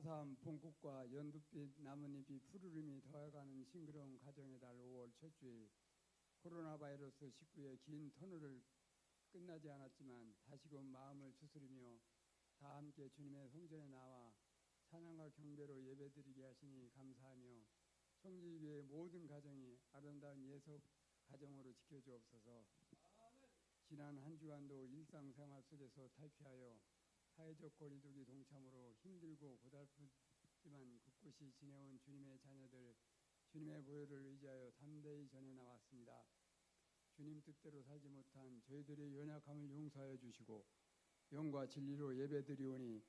화사한 봄꽃과 연두빛 나뭇잎이 푸르름이 더해가는 싱그러운 가정의 달 5월 첫 주일, 코로나 바이러스 19의 긴 터널을 끝나지 않았지만 다시금 마음을 추스리며 다 함께 주님의 성전에 나와 찬양과 경배로 예배드리게 하시니 감사하며 성지교회의 모든 가정이 아름다운 예속 가정으로 지켜주옵소서. 지난 한 주간도 일상생활 속에서 탈피하여 사회적 거리두기 동참으로 힘들고 고달프지만 굳굳이 지내온 주님의 자녀들, 주님의 보혈을 의지하여 담대히 전해 나왔습니다. 주님 뜻대로 살지 못한 저희들의 연약함을 용서하여 주시고 영과 진리로 예배드리오니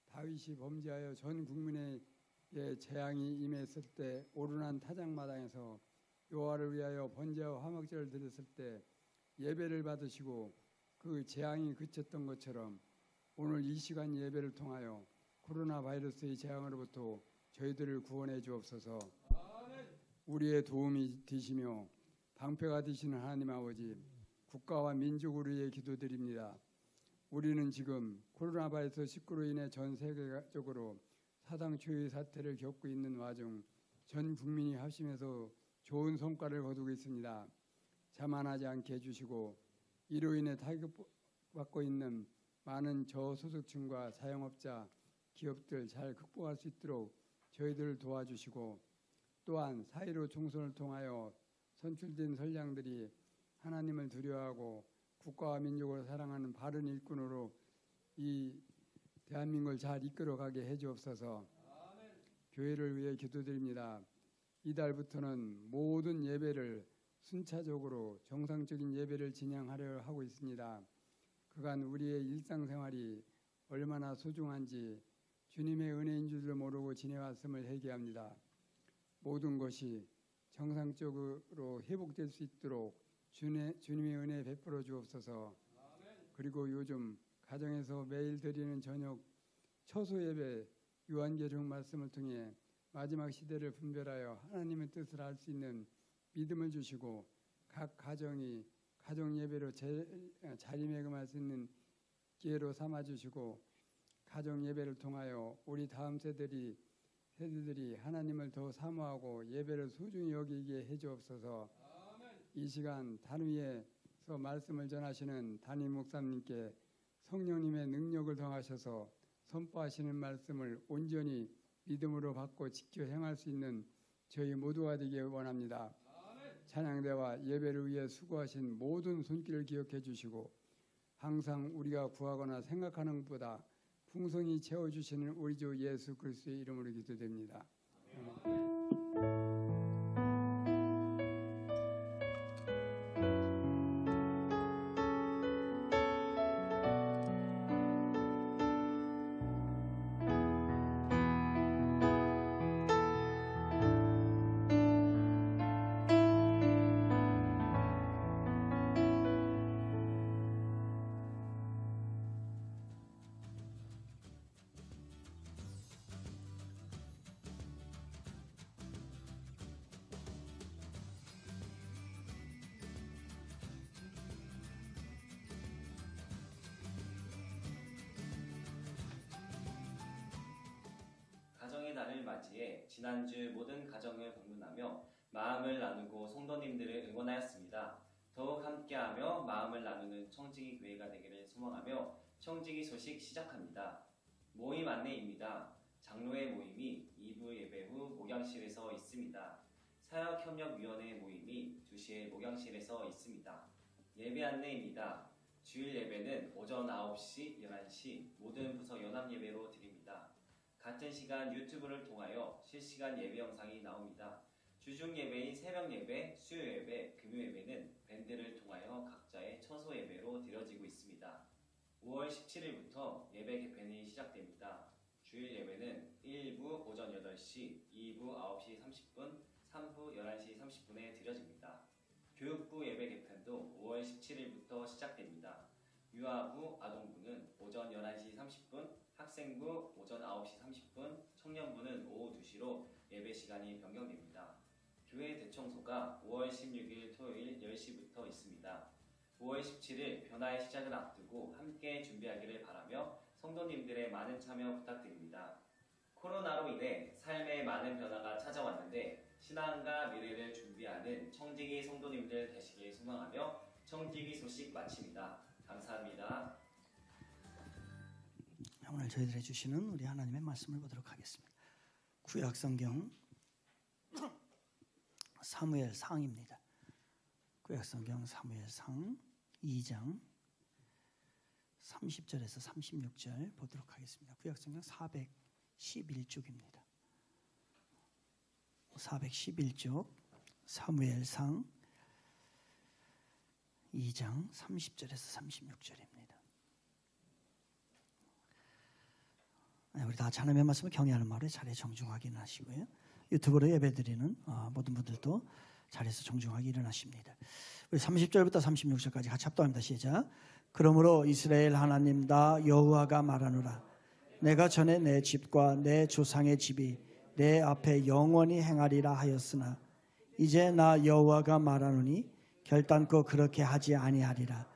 다윗이 범죄하여 전 국민에게 재앙이 임했을 때 오르난 타작마당에서 여호와를 위하여 번제와 화목제를 드렸을 때 예배를 받으시고 그 재앙이 그쳤던 것처럼 오늘 이 시간 예배를 통하여 코로나 바이러스의 재앙으로부터 저희들을 구원해 주옵소서. 우리의 도움이 되시며 방패가 되시는 하나님 아버지, 국가와 민족을 위해 기도드립니다. 우리는 지금 코로나 바이러스 19로 인해 전 세계적으로 사상 초유의 사태를 겪고 있는 와중 전 국민이 합심해서 좋은 성과를 거두고 있습니다. 자만하지 않게 해주시고 이로 인해 타격받고 있는 많은 저소득층과 자영업자, 기업들 잘 극복할 수 있도록 저희들을 도와주시고 또한 4.15 총선을 통하여 선출된 선량들이 하나님을 두려워하고 국가와 민족을 사랑하는 바른 일꾼으로 이 대한민국을 잘 이끌어가게 해주옵소서. 교회를 위해 기도드립니다. 이달부터는 모든 예배를 순차적으로 정상적인 예배를 진행하려 하고 있습니다. 그간 우리의 일상생활이 얼마나 소중한지 주님의 은혜인 줄도 모르고 지내왔음을 회개합니다. 모든 것이 정상적으로 회복될 수 있도록 주님의 은혜 베풀어 주옵소서. 그리고 요즘 가정에서 매일 드리는 저녁 처소 예배 요한계시록 말씀을 통해 마지막 시대를 분별하여 하나님의 뜻을 알 수 있는 믿음을 주시고 각 가정이 가정 예배로 자리매김할 수 있는 기회로 삼아주시고 가정 예배를 통하여 우리 다음 세대들이 하나님을 더 사모하고 예배를 소중히 여기게 해주옵소서. 이 시간 단위에서 말씀을 전하시는 담임 목사님께 성령님의 능력을 더하셔서 선포하시는 말씀을 온전히 믿음으로 받고 지켜 행할 수 있는 저희 모두가 되길 원합니다. 찬양대와 예배를 위해 수고하신 모든 손길을 기억해 주시고 항상 우리가 구하거나 생각하는 것보다 풍성히 채워주시는 우리 주 예수 그리스도의 이름으로 기도됩니다. 가정의 날을 맞이해 지난주 모든 가정을 방문하며 마음을 나누고 성도님들을 응원하였습니다. 더욱 함께하며 마음을 나누는 청지기 교회가 되기를 소망하며 청지기 소식 시작합니다. 모임 안내입니다. 장로회 모임이 2부 예배 후 목양실에서 있습니다. 사역협력위원회 모임이 2시에 목양실에서 있습니다. 예배 안내입니다. 주일 예배는 오전 9시, 11시 모든 부서 연합예배로 드립니다. 같은 시간 유튜브를 통하여 실시간 예배 영상이 나옵니다. 주중 예배인 새벽 예배, 수요 예배, 금요 예배는 밴드를 통하여 각자의 처소 예배로 드려지고 있습니다. 5월 17일부터 예배 개편이 시작됩니다. 주일 예배는 1부 오전 8시, 2부 9시 30분, 3부 11시 30분에 드려집니다. 교육부 예배 개편도 5월 17일부터 시작됩니다. 유아부, 아동부는 오전 11시 30분, 학생부 오전 9시 30분, 청년부는 오후 2시로 예배 시간이 변경됩니다. 교회 대청소가 5월 16일 토요일 10시부터 있습니다. 5월 17일 변화의 시작을 앞두고 함께 준비하기를 바라며 성도님들의 많은 참여 부탁드립니다. 코로나로 인해 삶에 많은 변화가 찾아왔는데 신앙과 미래를 준비하는 청지기 성도님들 되시길 소망하며 청지기 소식 마칩니다. 감사합니다. 오늘 저희들이 주시는 우리 하나님의 말씀을 보도록 하겠습니다. 구약성경 사무엘상입니다. 구약성경 사무엘상 2장 30절에서 36절 보도록 하겠습니다. 구약성경 411쪽입니다. 411쪽 사무엘상 2장 30절에서 36절입니다. 우리 다 하나님의 말씀을 경외하는 말에 자리에 정중하게 일어나시고요. 유튜브로 예배드리는 모든 분들도 자리에서 정중하게 일어나십니다. 우리 30절부터 36절까지 같이 합독합니다. 시작. 그러므로 이스라엘 하나님 나 여호와가 말하노라. 내가 전에 내 집과 내 조상의 집이 내 앞에 영원히 행하리라 하였으나 이제 나 여호와가 말하노니 결단코 그렇게 하지 아니하리라.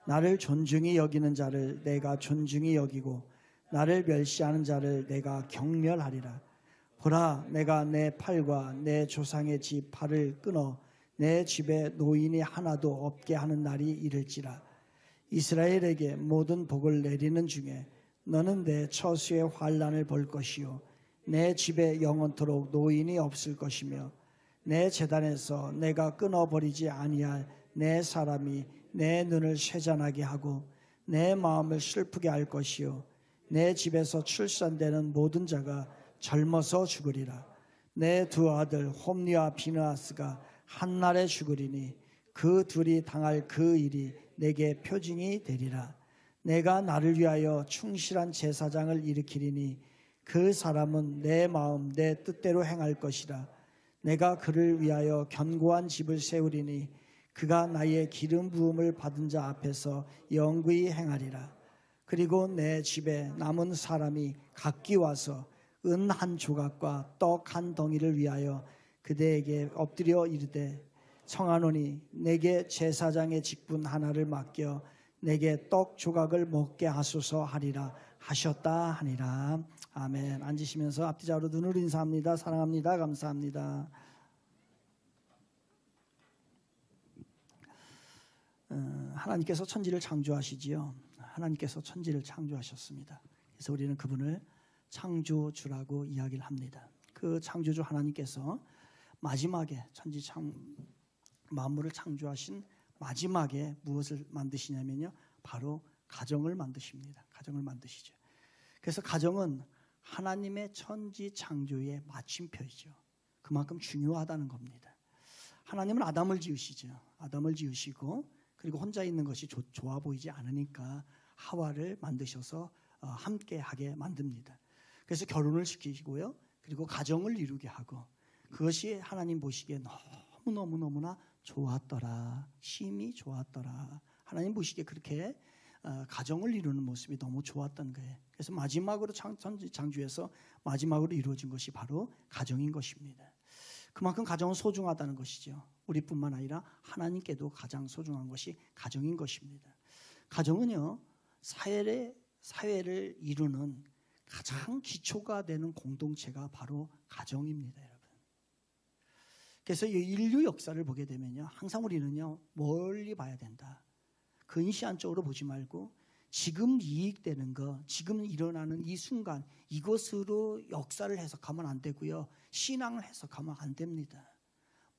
나를 존중히 여기는 자를 내가 존중히 여기고 나를 멸시하는 자를 내가 경멸하리라. 보라, 내가 내 팔과 내 조상의 집 팔을 끊어 내 집에 노인이 하나도 없게 하는 날이 이를지라. 이스라엘에게 모든 복을 내리는 중에 너는 내 처수의 환난을 볼 것이요 내 집에 영원토록 노인이 없을 것이며 내 제단에서 내가 끊어버리지 아니할 내 사람이 내 눈을 쇠잔하게 하고 내 마음을 슬프게 할 것이요 내 집에서 출산되는 모든 자가 젊어서 죽으리라. 내 두 아들 홈리와 비느하스가 한날에 죽으리니 그 둘이 당할 그 일이 내게 표징이 되리라. 내가 나를 위하여 충실한 제사장을 일으키리니 그 사람은 내 마음 내 뜻대로 행할 것이라. 내가 그를 위하여 견고한 집을 세우리니 그가 나의 기름 부음을 받은 자 앞에서 영구히 행하리라. 그리고 내 집에 남은 사람이 각기 와서 은 한 조각과 떡 한 덩이를 위하여 그대에게 엎드려 이르되 청하노니 내게 제사장의 직분 하나를 맡겨 내게 떡 조각을 먹게 하소서 하리라 하셨다 하니라. 아멘. 앉으시면서 앞뒤좌우로 눈을 인사합니다. 사랑합니다. 감사합니다. 하나님께서 천지를 창조하시지요. 하나님께서 천지를 창조하셨습니다. 그래서 우리는 그분을 창조주라고 이야기를 합니다. 그 창조주 하나님께서 마지막에 만물을 창조하신 마지막에 무엇을 만드시냐면요, 바로 가정을 만드십니다. 가정을 만드시죠. 그래서 가정은 하나님의 천지 창조의 마침표이죠. 그만큼 중요하다는 겁니다. 하나님은 아담을 지으시죠. 아담을 지으시고 그리고 혼자 있는 것이 좋아 보이지 않으니까 하와를 만드셔서 함께하게 만듭니다. 그래서 결혼을 시키시고요. 그리고 가정을 이루게 하고 그것이 하나님 보시기에 너무나 좋았더라. 심히 좋았더라. 하나님 보시기에 그렇게 가정을 이루는 모습이 너무 좋았던 거예요. 그래서 마지막으로 천지 창조에서 마지막으로 이루어진 것이 바로 가정인 것입니다. 그만큼 가정은 소중하다는 것이죠. 우리뿐만 아니라 하나님께도 가장 소중한 것이 가정인 것입니다. 가정은요, 사회를 이루는 가장 기초가 되는 공동체가 바로 가정입니다, 여러분. 그래서 이 인류 역사를 보게 되면요, 항상 우리는요 멀리 봐야 된다. 근시안적으로 보지 말고 지금 이익되는 거, 지금 일어나는 이 순간 이것으로 역사를 해석하면 안 되고요, 신앙을 해석하면 안 됩니다.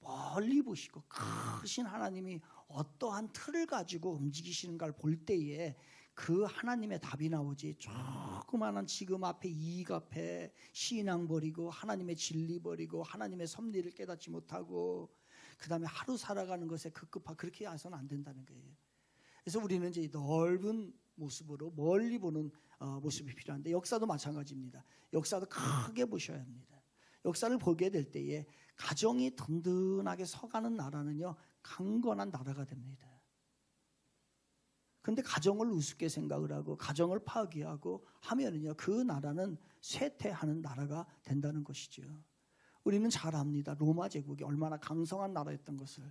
멀리 보시고 크신 하나님이 어떠한 틀을 가지고 움직이시는가를 볼 때에 그 하나님의 답이 나오지, 조그마한 지금 앞에 이익 앞에 신앙 버리고 하나님의 진리 버리고 하나님의 섭리를 깨닫지 못하고 그 다음에 하루 살아가는 것에 급급하게 그렇게 해서는 안 된다는 거예요. 그래서 우리는 이제 넓은 모습으로 멀리 보는 모습이 필요한데, 역사도 마찬가지입니다. 역사도 크게 보셔야 합니다. 역사를 보게 될 때에 가정이 든든하게 서가는 나라는요 강건한 나라가 됩니다. 그런데 가정을 우습게 생각을 하고 가정을 파괴하고 하면은요 그 나라는 쇠퇴하는 나라가 된다는 것이죠. 우리는 잘 압니다. 로마 제국이 얼마나 강성한 나라였던 것을.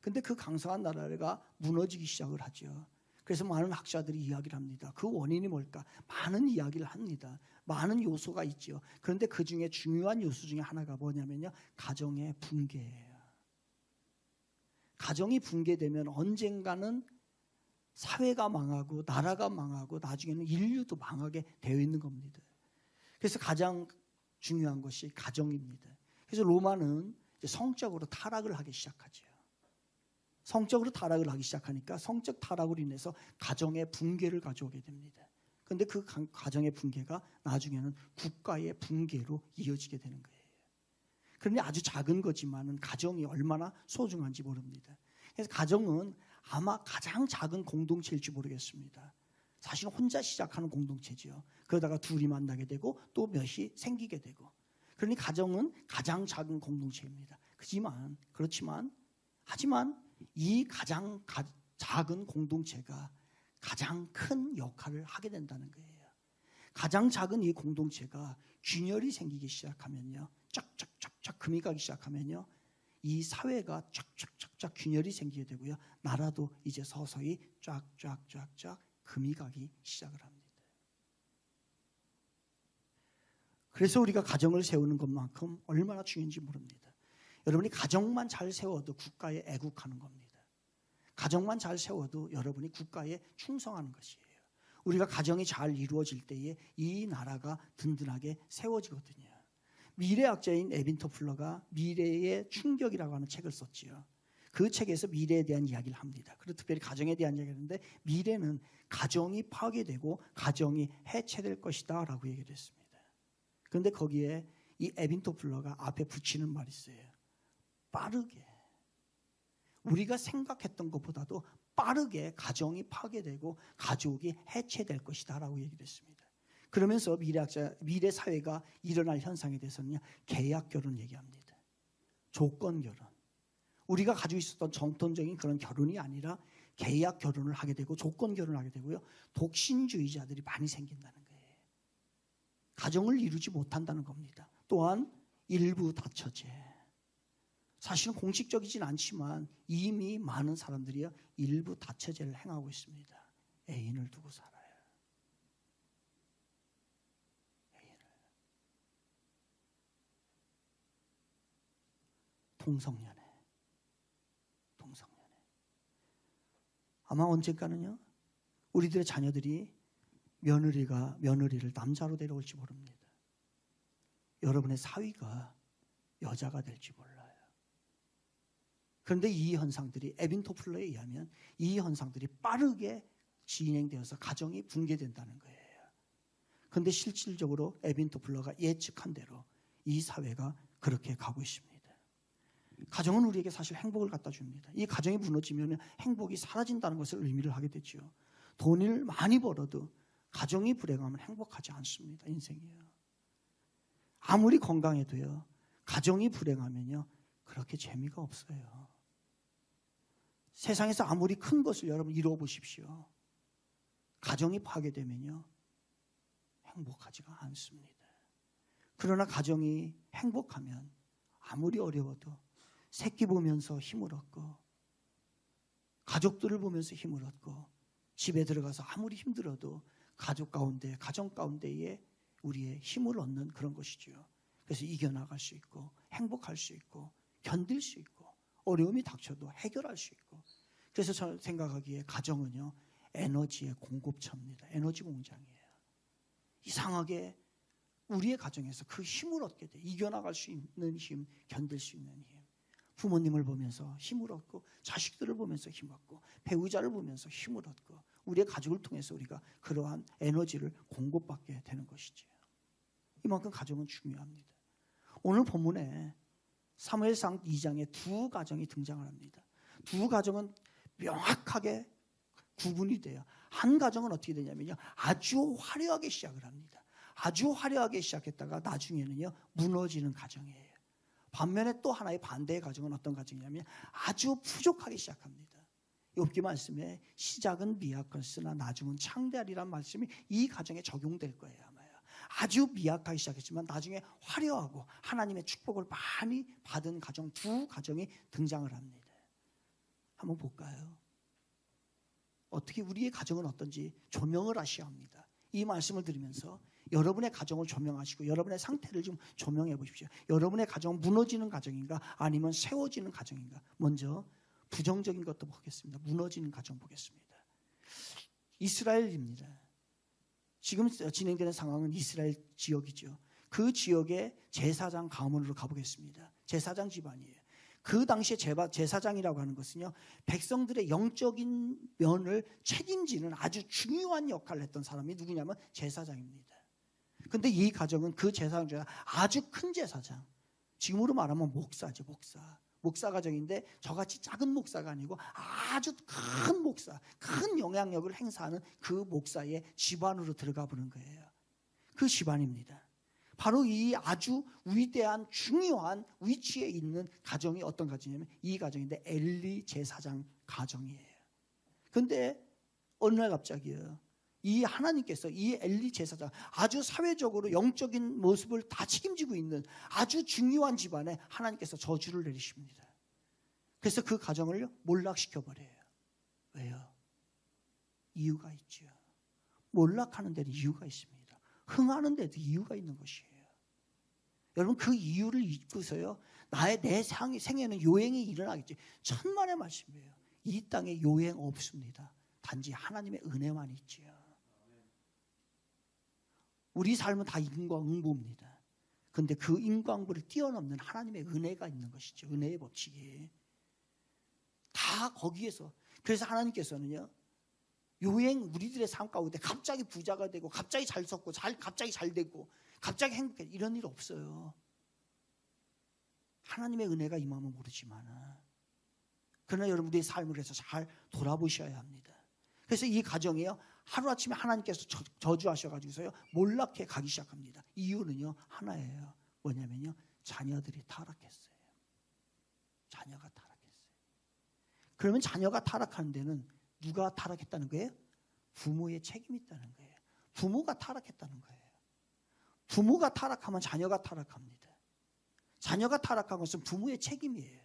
근데 그 강성한 나라가 무너지기 시작을 하죠. 그래서 많은 학자들이 이야기를 합니다. 그 원인이 뭘까? 많은 이야기를 합니다. 많은 요소가 있죠. 그런데 그 중에 중요한 요소 중에 하나가 뭐냐면요, 가정의 붕괴예요. 가정이 붕괴되면 언젠가는 사회가 망하고 나라가 망하고 나중에는 인류도 망하게 되어 있는 겁니다. 그래서 가장 중요한 것이 가정입니다. 그래서 로마는 이제 성적으로 타락을 하기 시작하죠. 성적으로 타락을 하기 시작하니까 성적 타락으로 인해서 가정의 붕괴를 가져오게 됩니다. 그런데 그 가정의 붕괴가 나중에는 국가의 붕괴로 이어지게 되는 거예요. 그런데 아주 작은 거지만은 가정이 얼마나 소중한지 모릅니다. 그래서 가정은 아마 가장 작은 공동체일지 모르겠습니다. 사실은 혼자 시작하는 공동체죠. 그러다가 둘이 만나게 되고 또 몇이 생기게 되고. 그러니 가정은 가장 작은 공동체입니다. 하지만 이 가장 작은 공동체가 가장 큰 역할을 하게 된다는 거예요. 가장 작은 이 공동체가 균열이 생기기 시작하면요, 쫙쫙쫙쫙 금이 가기 시작하면요, 이 사회가 쫙쫙쫙쫙 균열이 생기게 되고요, 나라도 이제 서서히 쫙쫙쫙쫙 금이 가기 시작을 합니다. 그래서 우리가 가정을 세우는 것만큼 얼마나 중요한지 모릅니다. 여러분이 가정만 잘 세워도 국가에 애국하는 겁니다. 가정만 잘 세워도 여러분이 국가에 충성하는 것이에요. 우리가 가정이 잘 이루어질 때에 이 나라가 든든하게 세워지거든요. 미래학자인 에빈 토플러가 미래의 충격이라고 하는 책을 썼지요. 그 책에서 미래에 대한 이야기를 합니다. 그리고 특별히 가정에 대한 이야기를 하는데, 미래는 가정이 파괴되고 가정이 해체될 것이다 라고 얘기를 했습니다. 그런데 거기에 이 에빈 토플러가 앞에 붙이는 말이 있어요. 빠르게, 우리가 생각했던 것보다도 빠르게 가정이 파괴되고 가족이 해체될 것이다 라고 얘기를 했습니다. 그러면서 미래 사회가 일어날 현상에 대해서는 계약 결혼 얘기합니다. 조건 결혼. 우리가 가지고 있었던 정통적인 그런 결혼이 아니라 계약 결혼을 하게 되고 조건 결혼을 하게 되고요, 독신주의자들이 많이 생긴다는 거예요. 가정을 이루지 못한다는 겁니다. 또한 일부 다처제. 사실은 공식적이진 않지만 이미 많은 사람들이 일부 다처제를 행하고 있습니다. 애인을 두고 살아요. 동성연애. 아마 언젠가는요, 우리들의 자녀들이 며느리를 남자로 데려올지 모릅니다. 여러분의 사위가 여자가 될지 몰라요. 그런데 이 현상들이, 에빈 토플러에 의하면 이 현상들이 빠르게 진행되어서 가정이 붕괴된다는 거예요. 그런데 실질적으로 에빈 토플러가 예측한 대로 이 사회가 그렇게 가고 있습니다. 가정은 우리에게 사실 행복을 갖다 줍니다. 이 가정이 무너지면 행복이 사라진다는 것을 의미를 하게 되죠. 돈을 많이 벌어도 가정이 불행하면 행복하지 않습니다. 인생이요. 아무리 건강해도요, 가정이 불행하면요, 그렇게 재미가 없어요. 세상에서 아무리 큰 것을 여러분 이루어 보십시오. 가정이 파괴되면요, 행복하지가 않습니다. 그러나 가정이 행복하면 아무리 어려워도 새끼 보면서 힘을 얻고, 가족들을 보면서 힘을 얻고, 집에 들어가서 아무리 힘들어도 가정 가운데에 우리의 힘을 얻는 그런 것이죠. 그래서 이겨나갈 수 있고, 행복할 수 있고, 견딜 수 있고, 어려움이 닥쳐도 해결할 수 있고. 그래서 저는 생각하기에 가정은요, 에너지의 공급처입니다. 에너지 공장이에요. 이상하게 우리의 가정에서 그 힘을 얻게 돼. 이겨나갈 수 있는 힘, 견딜 수 있는 힘. 부모님을 보면서 힘을 얻고, 자식들을 보면서 힘을 얻고, 배우자를 보면서 힘을 얻고, 우리의 가족을 통해서 우리가 그러한 에너지를 공급받게 되는 것이죠. 이만큼 가정은 중요합니다. 오늘 본문에 사무엘상 2장에 두 가정이 등장을 합니다. 두 가정은 명확하게 구분이 돼요. 한 가정은 어떻게 되냐면요, 아주 화려하게 시작을 합니다. 아주 화려하게 시작했다가 나중에는요, 무너지는 가정이에요. 반면에 또 하나의 반대의 가정은 어떤 가정이냐면 아주 부족하게 시작합니다. 욥기 말씀에 시작은 미약했으나 나중은 창대하리란 말씀이 이 가정에 적용될 거예요. 아마요. 아주 미약하게 시작했지만 나중에 화려하고 하나님의 축복을 많이 받은 가정, 두 가정이 등장을 합니다. 한번 볼까요? 어떻게 우리의 가정은 어떤지 조명을 하셔야 합니다. 이 말씀을 들으면서 여러분의 가정을 조명하시고 여러분의 상태를 좀 조명해 보십시오. 여러분의 가정은 무너지는 가정인가 아니면 세워지는 가정인가. 먼저 부정적인 것도 보겠습니다. 무너지는 가정 보겠습니다. 이스라엘입니다. 지금 진행되는 상황은 이스라엘 지역이죠. 그 지역의 제사장 가문으로 가보겠습니다. 제사장 집안이에요. 그 당시에 제사장이라고 하는 것은요, 백성들의 영적인 면을 책임지는 아주 중요한 역할을 했던 사람이 누구냐면 제사장입니다. 그런데 이 가정은 그 제사장 중에 아주 큰 제사장, 지금으로 말하면 목사죠. 목사 가정인데 저같이 작은 목사가 아니고 아주 큰 목사, 큰 영향력을 행사하는 그 목사의 집안으로 들어가 보는 거예요. 그 집안입니다. 바로 이 아주 위대한 중요한 위치에 있는 가정이 어떤 가정이냐면 이 가정인데 엘리 제사장 가정이에요. 그런데 어느 날 갑자기요, 이 하나님께서 이 엘리 제사장, 아주 사회적으로 영적인 모습을 다 책임지고 있는 아주 중요한 집안에 하나님께서 저주를 내리십니다. 그래서 그 가정을 몰락시켜 버려요. 왜요? 이유가 있죠. 몰락하는 데는 이유가 있습니다. 흥하는 데도 이유가 있는 것이에요. 여러분, 그 이유를 잊고서요, 내 생에는 요행이 일어나겠지. 천만의 말씀이에요. 이 땅에 요행 없습니다. 단지 하나님의 은혜만 있지요. 우리 삶은 다 인과응보입니다. 그런데 그 인과응보를 뛰어넘는 하나님의 은혜가 있는 것이죠. 은혜의 법칙이 다 거기에서. 그래서 하나님께서는요, 요행 우리들의 삶 가운데 갑자기 부자가 되고 갑자기 잘 섰고 갑자기 잘 되고 갑자기 행복해, 이런 일 없어요. 하나님의 은혜가 임하면 모르지만, 그러나 여러분, 우리의 삶을 해서 잘 돌아보셔야 합니다. 그래서 이 가정이요, 하루아침에 하나님께서 저주하셔가지고서요 몰락해 가기 시작합니다. 이유는요 하나예요. 뭐냐면요, 자녀들이 타락했어요. 자녀가 타락했어요. 그러면 자녀가 타락하는 데는 누가 타락했다는 거예요? 부모의 책임이 있다는 거예요. 부모가 타락했다는 거예요. 부모가 타락하면 자녀가 타락합니다. 자녀가 타락한 것은 부모의 책임이에요.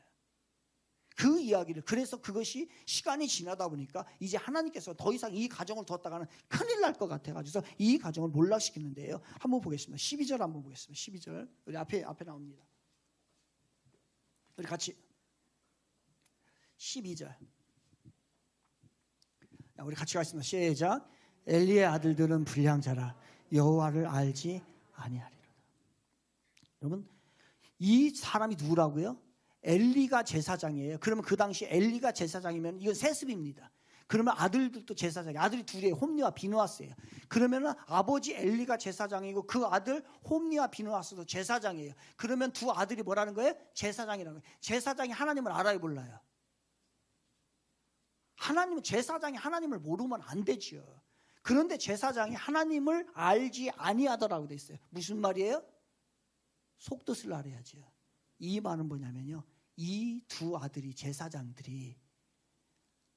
그 이야기를, 그래서 그것이 시간이 지나다 보니까 이제 하나님께서 더 이상 이 가정을 뒀다가는 큰일 날 것 같아가지고서 이 가정을 몰락시키는데요. 한번 보겠습니다. 12절 한번 보겠습니다. 12절 우리 앞에 나옵니다. 우리 같이 12절 우리 같이 가겠습니다. 시작. 엘리의 아들들은 불량자라 여호와를 알지 아니하리로다. 여러분, 이 사람이 누구라고요? 엘리가 제사장이에요. 그러면 그 당시 엘리가 제사장이면 이건 세습입니다. 그러면 아들들도 제사장이에요. 아들이 둘이에요. 홈리와 비느하스예요. 그러면 아버지 엘리가 제사장이고 그 아들 홈리와 비느하스도 제사장이에요. 그러면 두 아들이 뭐라는 거예요? 제사장이라는 거예요. 제사장이 하나님을 알아요, 몰라요? 제사장이 하나님을 모르면 안 되죠. 그런데 제사장이 하나님을 알지 아니하더라고 돼 있어요. 무슨 말이에요? 속뜻을 알아야죠. 이 말은 뭐냐면요, 이 두 아들이, 제사장들이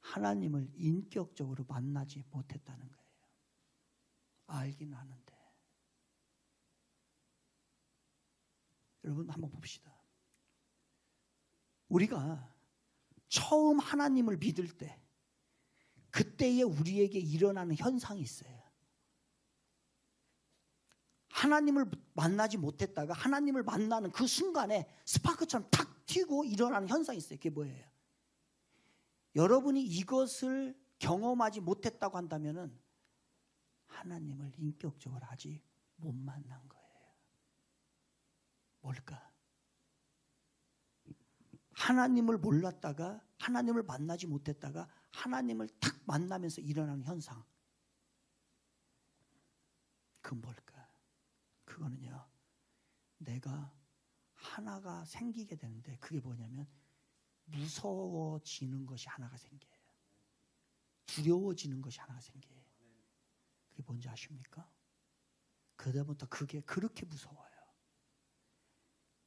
하나님을 인격적으로 만나지 못했다는 거예요. 알긴 아는데. 여러분, 한번 봅시다. 우리가 처음 하나님을 믿을 때, 그때에 우리에게 일어나는 현상이 있어요. 하나님을 만나지 못했다가 하나님을 만나는 그 순간에 스파크처럼 탁 튀고 일어나는 현상이 있어요. 그게 뭐예요? 여러분이 이것을 경험하지 못했다고 한다면은 하나님을 인격적으로 아직 못 만난 거예요. 뭘까? 하나님을 몰랐다가 하나님을 만나지 못했다가 하나님을 탁 만나면서 일어나는 현상. 그건 뭘까? 그거는요, 내가 하나가 생기게 되는데 그게 뭐냐면 무서워지는 것이 하나가 생겨요. 두려워지는 것이 하나가 생겨요. 그게 뭔지 아십니까? 그다음부터 그게 그렇게 무서워요.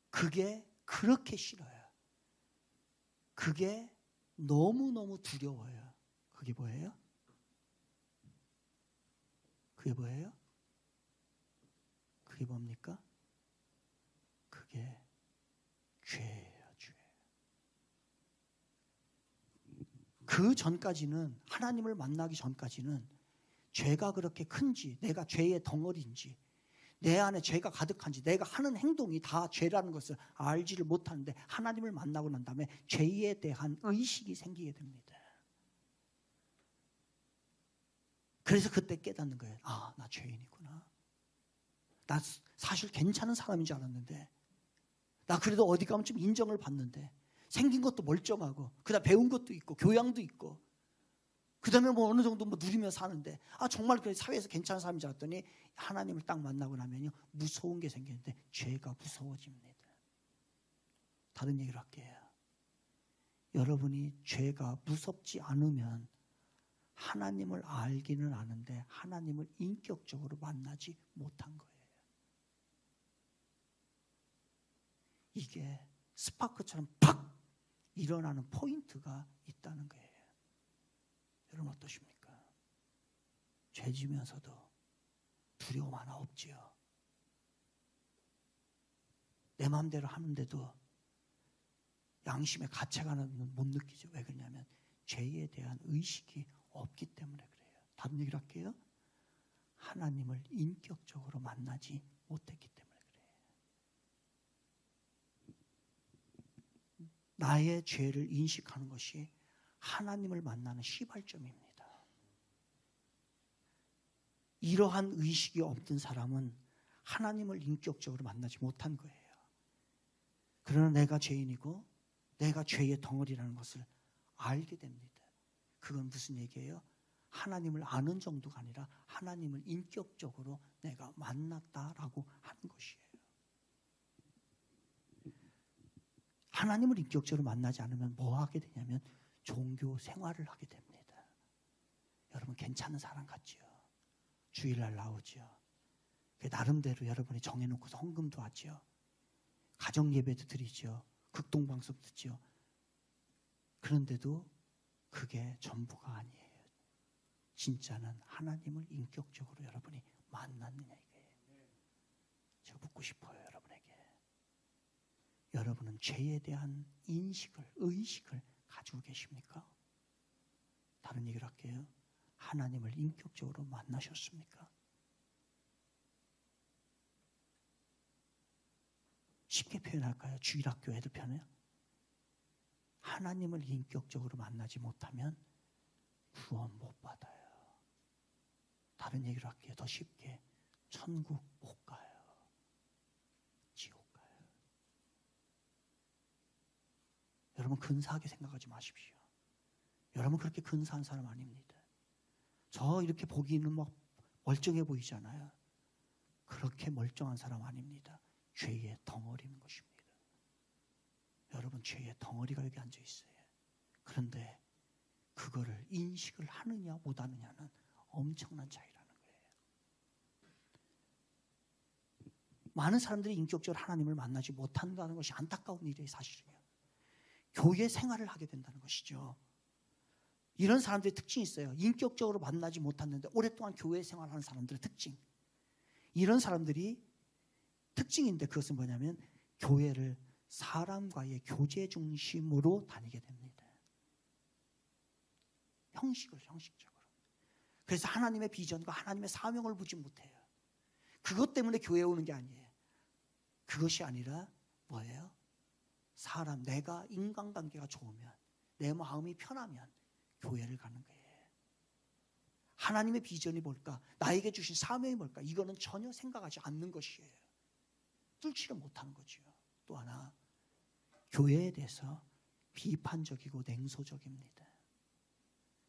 그게 그렇게 싫어요. 그게 너무너무 두려워요. 그게 뭐예요? 그게 뭐예요? 그게 뭡니까? 그게 죄예요, 죄. 그 전까지는, 하나님을 만나기 전까지는 죄가 그렇게 큰지, 내가 죄의 덩어리인지, 내 안에 죄가 가득한지 내가 하는 행동이 다 죄라는 것을 알지를 못하는데 하나님을 만나고 난 다음에 죄에 대한 의식이 생기게 됩니다. 그래서 그때 깨닫는 거예요. 아, 나 죄인이구나. 나 사실 괜찮은 사람인 줄 알았는데, 나 그래도 어디 가면 좀 인정을 받는데, 생긴 것도 멀쩡하고, 그다음 배운 것도 있고, 교양도 있고, 그다음에 뭐 어느 정도 뭐 누리며 사는데, 아 정말 그 사회에서 괜찮은 사람인 줄 알았더니 하나님을 딱 만나고 나면요 무서운 게 생기는데 죄가 무서워집니다. 다른 얘기를 할게요. 여러분이 죄가 무섭지 않으면 하나님을 알기는 아는데 하나님을 인격적으로 만나지 못한 거예요. 이게 스파크처럼 팍 일어나는 포인트가 있다는 거예요. 여러분 어떠십니까? 죄 지면서도 두려움 하나 없지요. 내 마음대로 하는데도 양심의 가책을 못 느끼죠. 왜 그러냐면 죄에 대한 의식이 없기 때문에 그래요. 다른 얘기를 할게요. 하나님을 인격적으로 만나지 못했기 때문에 그래요. 나의 죄를 인식하는 것이 하나님을 만나는 시발점입니다. 이러한 의식이 없는 사람은 하나님을 인격적으로 만나지 못한 거예요. 그러나 내가 죄인이고 내가 죄의 덩어리라는 것을 알게 됩니다. 그건 무슨 얘기예요? 하나님을 아는 정도가 아니라 하나님을 인격적으로 내가 만났다라고 하는 것이에요. 하나님을 인격적으로 만나지 않으면 뭐 하게 되냐면 종교 생활을 하게 됩니다. 여러분 괜찮은 사람 같지요? 주일날 나오지요. 나름대로 여러분이 정해놓고 헌금도 하지요. 가정예배도 드리죠. 극동방송 듣지요. 그런데도 그게 전부가 아니에요. 진짜는 하나님을 인격적으로 여러분이 만났느냐 이거예요. 제가 묻고 싶어요, 여러분에게. 여러분은 죄에 대한 인식을, 의식을 가지고 계십니까? 다른 얘기를 할게요. 하나님을 인격적으로 만나셨습니까? 쉽게 표현할까요? 주일학교 애들 편에요. 하나님을 인격적으로 만나지 못하면 구원 못 받아요. 다른 얘기를 할게요. 더 쉽게 천국 못 가요. 지옥 가요. 여러분 근사하게 생각하지 마십시오. 여러분 그렇게 근사한 사람 아닙니다. 저 이렇게 보기는 막 멀쩡해 보이잖아요. 그렇게 멀쩡한 사람 아닙니다. 죄의 덩어리인 것입니다. 여러분 죄의 덩어리가 여기 앉아 있어요. 그런데 그거를 인식을 하느냐 못하느냐는 엄청난 차이라는 거예요. 많은 사람들이 인격적으로 하나님을 만나지 못한다는 것이 안타까운 일이에요. 사실은요. 교회 생활을 하게 된다는 것이죠. 이런 사람들의 특징이 있어요. 인격적으로 만나지 못했는데 오랫동안 교회 생활하는 사람들의 특징. 이런 사람들이 특징인데 그것은 뭐냐면 교회를 사람과의 교제 중심으로 다니게 됩니다. 형식적으로. 그래서 하나님의 비전과 하나님의 사명을 보지 못해요. 그것 때문에 교회에 오는 게 아니에요. 그것이 아니라 뭐예요? 사람, 내가 인간관계가 좋으면, 내 마음이 편하면 교회를 가는 거예요. 하나님의 비전이 뭘까? 나에게 주신 사명이 뭘까? 이거는 전혀 생각하지 않는 것이에요. 뚫지를 못하는 거죠. 또 하나, 교회에 대해서 비판적이고 냉소적입니다.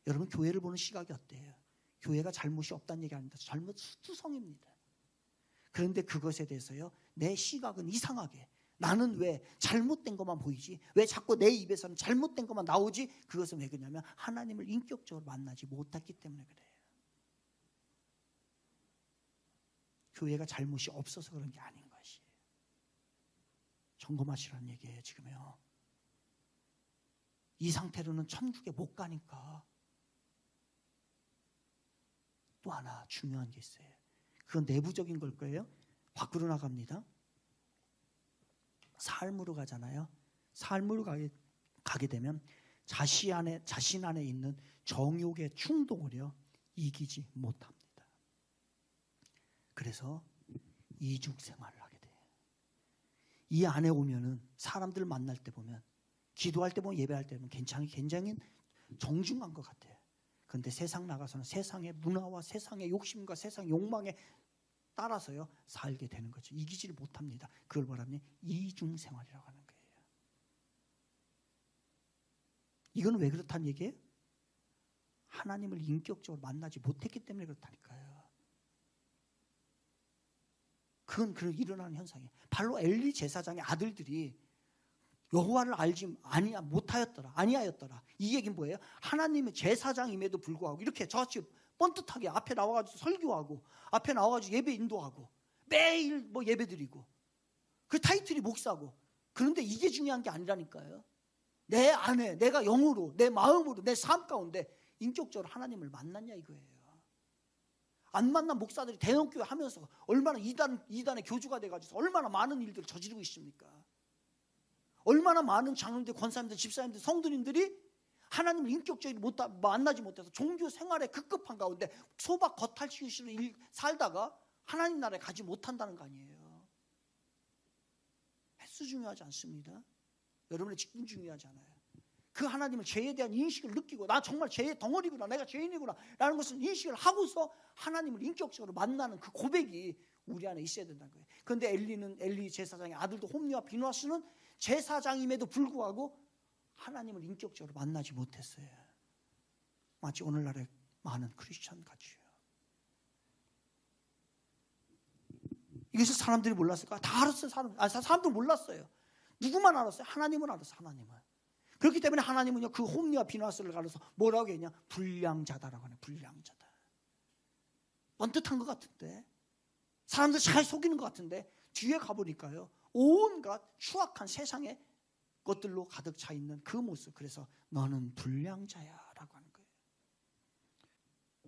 여러분 교회를 보는 시각이 어때요? 교회가 잘못이 없다는 얘기 아닙니다. 잘못 투성입니다. 그런데 그것에 대해서요, 내 시각은 이상하게, 나는 왜 잘못된 것만 보이지? 왜 자꾸 내 입에서는 잘못된 것만 나오지? 그것은 왜 그러냐면 하나님을 인격적으로 만나지 못했기 때문에 그래요. 교회가 잘못이 없어서 그런 게 아닌 것이에요. 점검하시라는 얘기예요, 지금요. 이 상태로는 천국에 못 가니까. 또 하나 중요한 게 있어요. 그건 내부적인 걸 거예요. 밖으로 나갑니다. 삶으로 가잖아요. 삶으로 가게 되면 자신 안에 있는 정욕의 충동을요, 이기지 못합니다. 그래서 이중 생활을 하게 돼. 이 안에 오면은 사람들 만날 때 보면, 기도할 때 보면, 예배할 때 보면 굉장히 정중한 것 같아요. 그런데 세상 나가서는 세상의 문화와 세상의 욕심과 세상의 욕망에 따라서요 살게 되는 거죠. 이기지를 못합니다. 그걸 뭐라면 이중 생활이라고 하는 거예요. 이건 왜 그렇다는 얘기예요? 하나님을 인격적으로 만나지 못했기 때문에 그렇다니까요. 그건 일어나는 현상이에요. 바로 엘리 제사장의 아들들이 여호와를 알지 아니하였더라. 이 얘기는 뭐예요? 하나님의 제사장임에도 불구하고 이렇게 저같이 뻔듯하게 앞에 나와가지고 설교하고 앞에 나와가지고 예배 인도하고 매일 뭐 예배 드리고 그 타이틀이 목사고, 그런데 이게 중요한 게 아니라니까요. 내 안에 내가 영으로 내 마음으로 내 삶 가운데 인격적으로 하나님을 만났냐 이거예요. 안 만난 목사들이 대형교회 하면서 얼마나 이단의 교주가 돼가지고 얼마나 많은 일들을 저지르고 있습니까? 얼마나 많은 장로님들, 권사님들, 집사님들, 성도님들이 하나님을 인격적으로 만나지 못해서 종교 생활에 급급한 가운데 소박 겉핥기식으로 살다가 하나님 나라에 가지 못한다는 거 아니에요. 횟수 중요하지 않습니다. 여러분의 직분 중요하지 않아요. 그 하나님을 죄에 대한 인식을 느끼고 나 정말 죄의 덩어리구나, 내가 죄인이구나 라는 것을 인식을 하고서 하나님을 인격적으로 만나는 그 고백이 우리 안에 있어야 된다는 거예요. 그런데 엘리 제사장의 아들도 홈리와 비누아스는 제사장임에도 불구하고 하나님을 인격적으로 만나지 못했어요. 마치 오늘날의 많은 크리스천 같이요. 이것을 사람들이 몰랐을까? 다 알았어요. 사람들 몰랐어요. 누구만 알았어요? 하나님은 알았어요. 하나님은. 그렇기 때문에 하나님은요 그 홈리와 비누아스를 가려서 뭐라고 했냐? 불량자다라고 하네. 불량자다. 뻔뜻한 것 같은데, 사람들 잘 속이는 것 같은데 뒤에 가보니까요 온갖 추악한 세상의 것들로 가득 차 있는 그 모습. 그래서 너는 불량자야 라고 하는 거예요.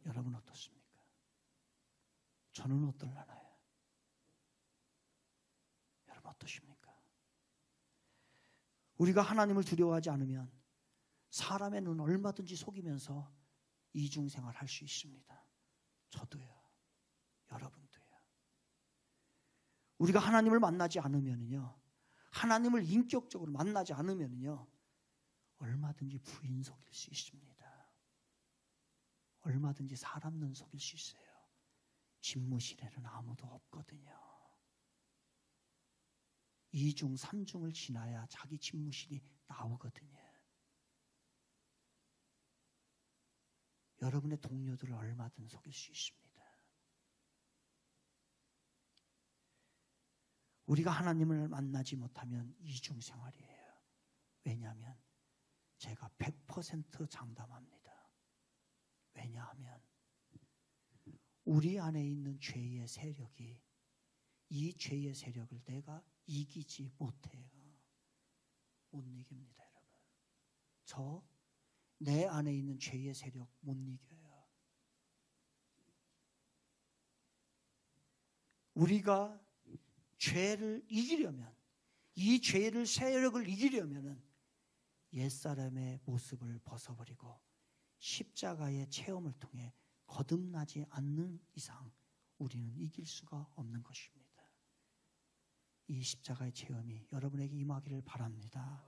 여러분 어떻습니까? 저는 어떨라나요? 여러분 어떠십니까? 우리가 하나님을 두려워하지 않으면 사람의 눈 얼마든지 속이면서 이중생활 할 수 있습니다. 저도요. 여러분도요. 우리가 하나님을 만나지 않으면요, 하나님을 인격적으로 만나지 않으면요 얼마든지 부인 속일 수 있습니다. 얼마든지 사람 눈 속일 수 있어요. 집무실에는 아무도 없거든요. 2중, 3중을 지나야 자기 집무실이 나오거든요. 여러분의 동료들을 얼마든 속일 수 있습니다. 우리가 하나님을 만나지 못하면 이중 생활이에요. 왜냐하면 제가 100% 장담합니다. 왜냐하면 우리 안에 있는 죄의 세력이, 이 죄의 세력을 내가 이기지 못해요. 못 이깁니다, 여러분. 내 안에 있는 죄의 세력 못 이겨요. 우리가 죄를 이기려면, 이 죄를 세력을 이기려면은 옛사람의 모습을 벗어버리고 십자가의 체험을 통해 거듭나지 않는 이상 우리는 이길 수가 없는 것입니다. 이 십자가의 체험이 여러분에게 임하기를 바랍니다.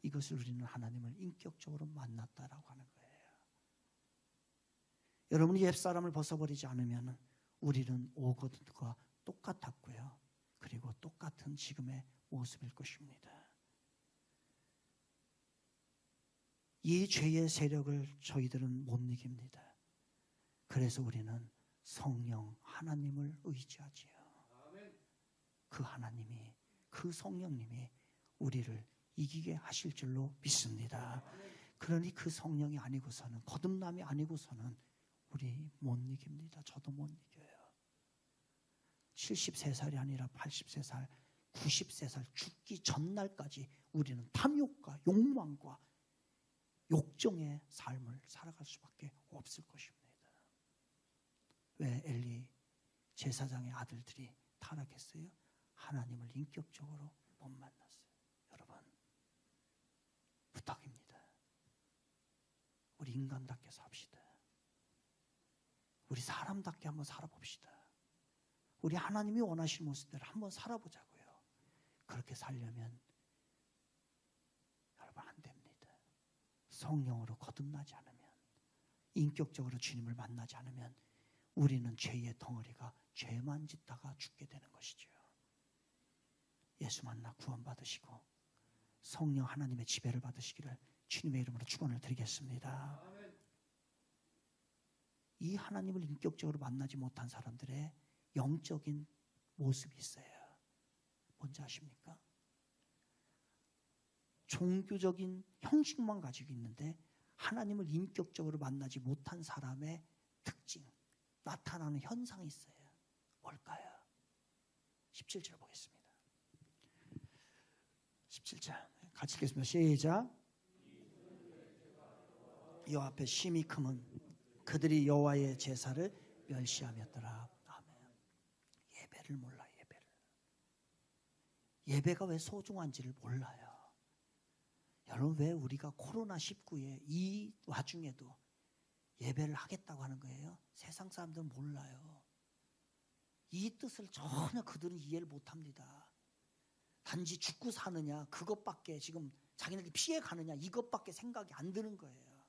이것을 우리는 하나님을 인격적으로 만났다라고 하는 거예요. 여러분이 옛사람을 벗어버리지 않으면 우리는 오거든과 똑같았고요. 그리고 똑같은 지금의 모습일 것입니다. 이 죄의 세력을 저희들은 못 이깁니다. 그래서 우리는 성령 하나님을 의지하지요. 그 하나님이, 그 성령님이 우리를 이기게 하실 줄로 믿습니다. 그러니 그 성령이 아니고서는, 거듭남이 아니고서는 우리 못 이깁니다. 저도 못 이겨요. 73살이 아니라 83살, 90살 죽기 전날까지 우리는 탐욕과 욕망과 욕정의 삶을 살아갈 수밖에 없을 것입니다. 왜 엘리 제사장의 아들들이 타락했어요? 하나님을 인격적으로 못 만났어요. 여러분, 부탁입니다. 우리 인간답게 삽시다. 우리 사람답게 한번 살아봅시다. 우리 하나님이 원하시는 모습대로 한번 살아보자고요. 그렇게 살려면 여러분 안 됩니다. 성령으로 거듭나지 않으면, 인격적으로 주님을 만나지 않으면 우리는 죄의 덩어리가 죄만 짓다가 죽게 되는 것이죠. 예수 만나 구원받으시고 성령 하나님의 지배를 받으시기를 주님의 이름으로 축원을 드리겠습니다. 이 하나님을 인격적으로 만나지 못한 사람들의 영적인 모습이 있어요. 뭔지 아십니까? 종교적인 형식만 가지고 있는데 하나님을 인격적으로 만나지 못한 사람의 특징, 나타나는 현상이 있어요. 뭘까요? 17절 보겠습니다. 17절 같이 읽겠습니다. 시작. 여호와 앞에 심히 크면 그들이 여호와의 제사를 멸시하였더라. 아멘. 예배를 몰라. 예배가 왜 소중한지를 몰라요. 여러분, 왜 우리가 코로나19에 이 와중에도 예배를 하겠다고 하는 거예요? 세상 사람들은 몰라요. 이 뜻을 전혀 그들은 이해를 못합니다. 단지 죽고 사느냐, 그것밖에 지금 자기네들이 피해가느냐, 이것밖에 생각이 안 드는 거예요.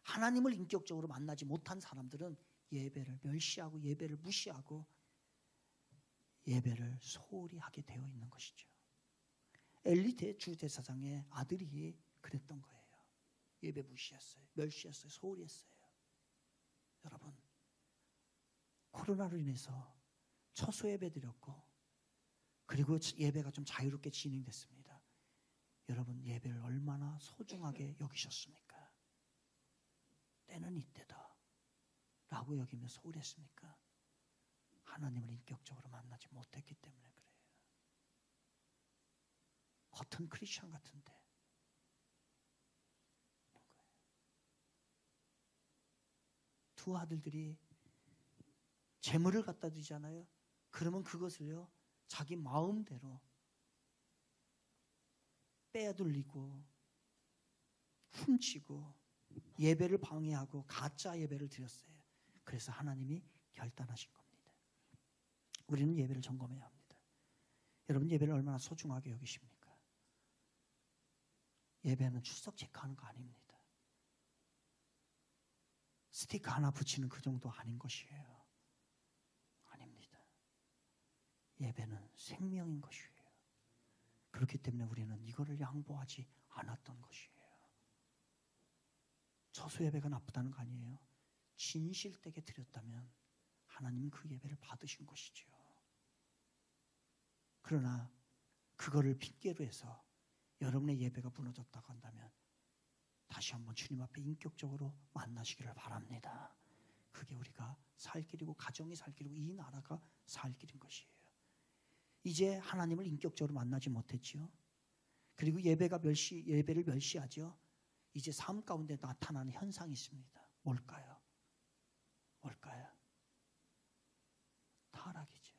하나님을 인격적으로 만나지 못한 사람들은 예배를 멸시하고 예배를 무시하고 예배를 소홀히 하게 되어 있는 것이죠. 엘리 주대사장의 아들이 그랬던 거예요. 예배 무시했어요. 멸시했어요. 소홀히 했어요. 여러분, 코로나로 인해서 처소 예배 드렸고 그리고 예배가 좀 자유롭게 진행됐습니다. 여러분, 예배를 얼마나 소중하게 여기셨습니까? 때는 이때다 라고 여기며 소홀했습니까? 하나님을 인격적으로 만나지 못했기 때문에 그래요. 겉은 크리스천 같은데 두 아들들이 재물을 갖다 드리잖아요. 그러면 그것을요 자기 마음대로 빼돌리고 훔치고 예배를 방해하고 가짜 예배를 드렸어요. 그래서 하나님이 결단하신 겁니다. 우리는 예배를 점검해야 합니다. 여러분, 예배를 얼마나 소중하게 여기십니까? 예배는 출석 체크하는 거 아닙니다. 스티커 하나 붙이는 그 정도 아닌 것이에요. 아닙니다. 예배는 생명인 것이에요. 그렇기 때문에 우리는 이거를 양보하지 않았던 것이에요. 처소 예배가 나쁘다는 거 아니에요. 진실되게 드렸다면 하나님은 그 예배를 받으신 것이죠. 그러나 그거를 핑계로 해서 여러분의 예배가 무너졌다고 한다면 다시 한번 주님 앞에 인격적으로 만나시기를 바랍니다. 그게 우리가 살 길이고 가정이 살 길이고 이 나라가 살 길인 것이에요. 이제 하나님을 인격적으로 만나지 못했지요. 그리고 예배를 멸시하죠. 이제 삶 가운데 나타나는 현상이 있습니다. 뭘까요? 타락이죠.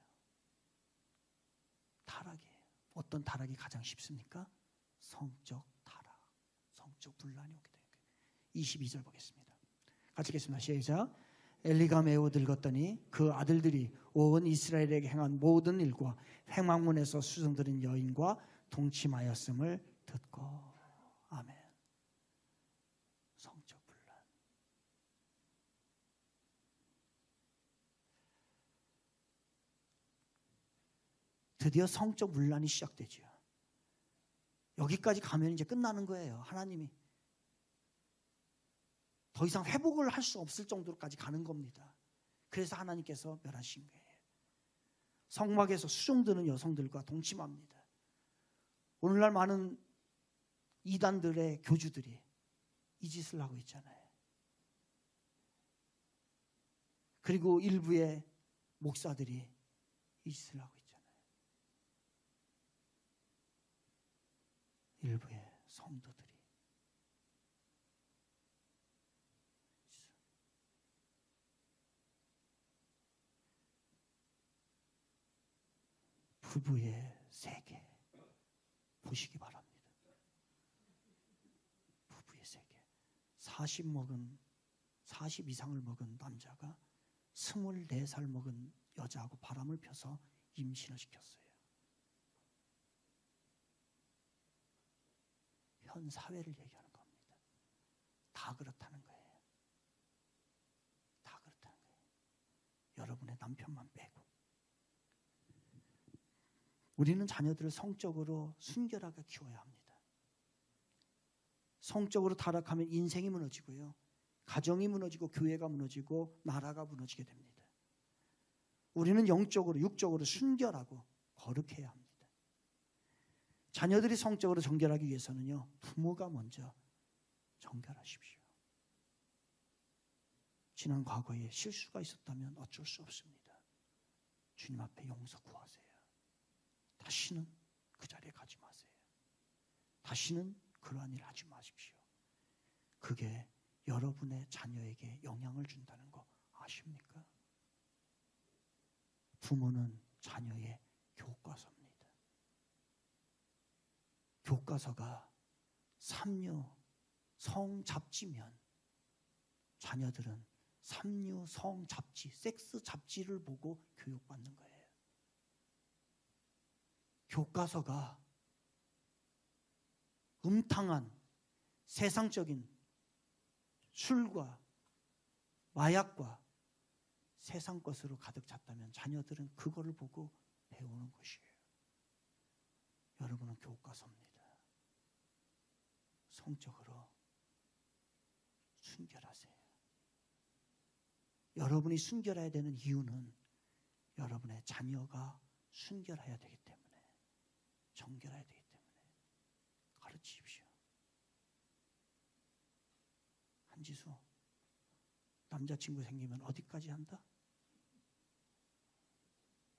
타락이에요. 어떤 타락이 가장 쉽습니까? 성적 타락, 성적 분란이 오게 되는 거예요. 22절 보겠습니다. 같이 읽겠습니다. 시작. 엘리가 매우 늙었더니 그 아들들이 온 이스라엘에게 행한 모든 일과 회막문에서 수정들인 여인과 동침하였음을 듣고. 아멘. 성적 분란. 드디어 성적 분란이 시작되죠. 여기까지 가면 이제 끝나는 거예요. 하나님이 더 이상 회복을 할 수 없을 정도로까지 가는 겁니다. 그래서 하나님께서 멸하신 거예요. 성막에서 수종드는 여성들과 동침합니다. 오늘날 많은 이단들의 교주들이 이 짓을 하고 있잖아요. 그리고 일부의 목사들이 이 짓을 하고 있잖아요. 일부의 성도들이. 부부의 세계 보시기 바랍니다. 부부의 세계. 40 이상을 먹은 남자가 24살 먹은 여자하고 바람을 펴서 임신을 시켰어요. 현 사회를 얘기하는 겁니다. 다 그렇다는 거예요. 다 그렇다는 거예요. 여러분의 남편만 빼고. 우리는 자녀들을 성적으로 순결하게 키워야 합니다. 성적으로 타락하면 인생이 무너지고요. 가정이 무너지고 교회가 무너지고 나라가 무너지게 됩니다. 우리는 영적으로 육적으로 순결하고 거룩해야 합니다. 자녀들이 성적으로 정결하기 위해서는요, 부모가 먼저 정결하십시오. 지난 과거에 실수가 있었다면 어쩔 수 없습니다. 주님 앞에 용서 구하세요. 다시는 그 자리에 가지 마세요. 다시는 그러한 일을 하지 마십시오. 그게 여러분의 자녀에게 영향을 준다는 거 아십니까? 부모는 자녀의 교과서입니다. 교과서가 삼류 성잡지면 자녀들은 삼류 성잡지, 섹스 잡지를 보고 교육받는 거예요. 교과서가 음탕한 세상적인 술과 마약과 세상 것으로 가득 찼다면 자녀들은 그거를 보고 배우는 것이에요. 여러분은 교과서입니다. 성적으로 순결하세요. 여러분이 순결해야 되는 이유는 여러분의 자녀가 순결해야 되기 때문에, 정결해야 되기 때문에 가르치십시오. 한지수, 남자친구 생기면 어디까지 한다?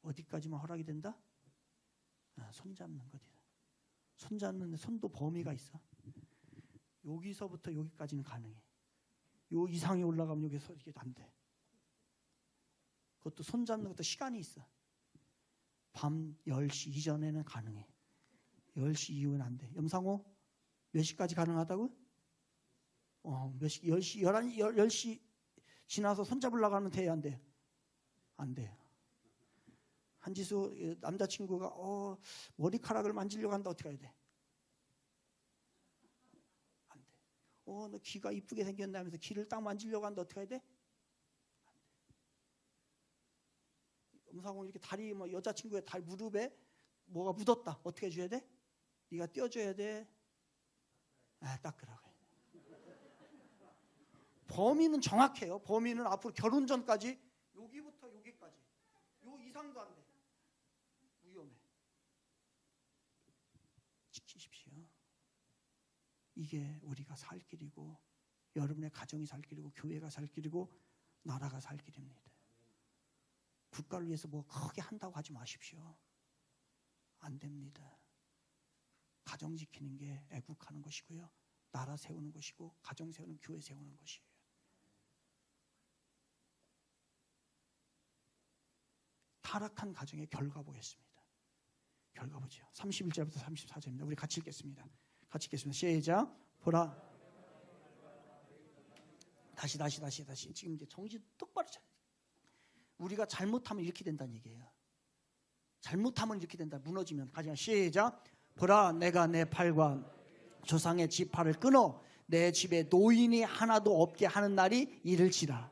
어디까지만 허락이 된다? 손 잡는 거지. 손 잡는데 손도 범위가 있어. 여기서부터 여기까지는 가능해. 요 이상이 올라가면 여기서 이게 안 돼. 그것도 손 잡는 것도 시간이 있어. 밤 10시 이전에는 가능해. 10시 이후는 안 돼. 염상호, 몇 시까지 가능하다고? 몇 시? 10시, 11시, 10시 지나서 손 잡으려고 하면 돼요, 안 돼요? 안 돼요. 한지수 남자친구가 머리카락을 만지려고 한다. 어떻게 해야 돼? 안 돼. 너 귀가 이쁘게 생겼네 하면서 귀를 딱 만지려고 한다. 어떻게 해야 돼? 안 돼. 음상호 이렇게 다리, 여자친구의 다리 무릎에 뭐가 묻었다. 어떻게 해줘야 돼? 네가 떼어줘야 돼. 닦으라고 해. 범위는 정확해요. 범위는 앞으로 결혼 전까지 여기부터 여기까지. 요 이상도 안 돼. 위험해. 지키십시오. 이게 우리가 살 길이고, 여러분의 가정이 살 길이고, 교회가 살 길이고, 나라가 살 길입니다. 국가를 위해서 뭐 크게 한다고 하지 마십시오. 안 됩니다. 가정 지키는 게 애국하는 것이고요, 나라 세우는 것이고, 가정 세우는, 교회 세우는 것이에요. 타락한 가정의 결과 보겠습니다. 결과 보죠. 31절부터 34절입니다. 우리 같이 읽겠습니다. 같이 읽겠습니다. 시작. 보라. 다시. 지금 이제 정신 똑바로 차려야 돼요. 우리가 잘못하면 이렇게 된다는 얘기예요. 잘못하면 이렇게 된다. 무너지면. 가자. 시작. 보라, 내가 내 팔과 조상의 지파를 끊어 내 집에 노인이 하나도 없게 하는 날이 이를지라.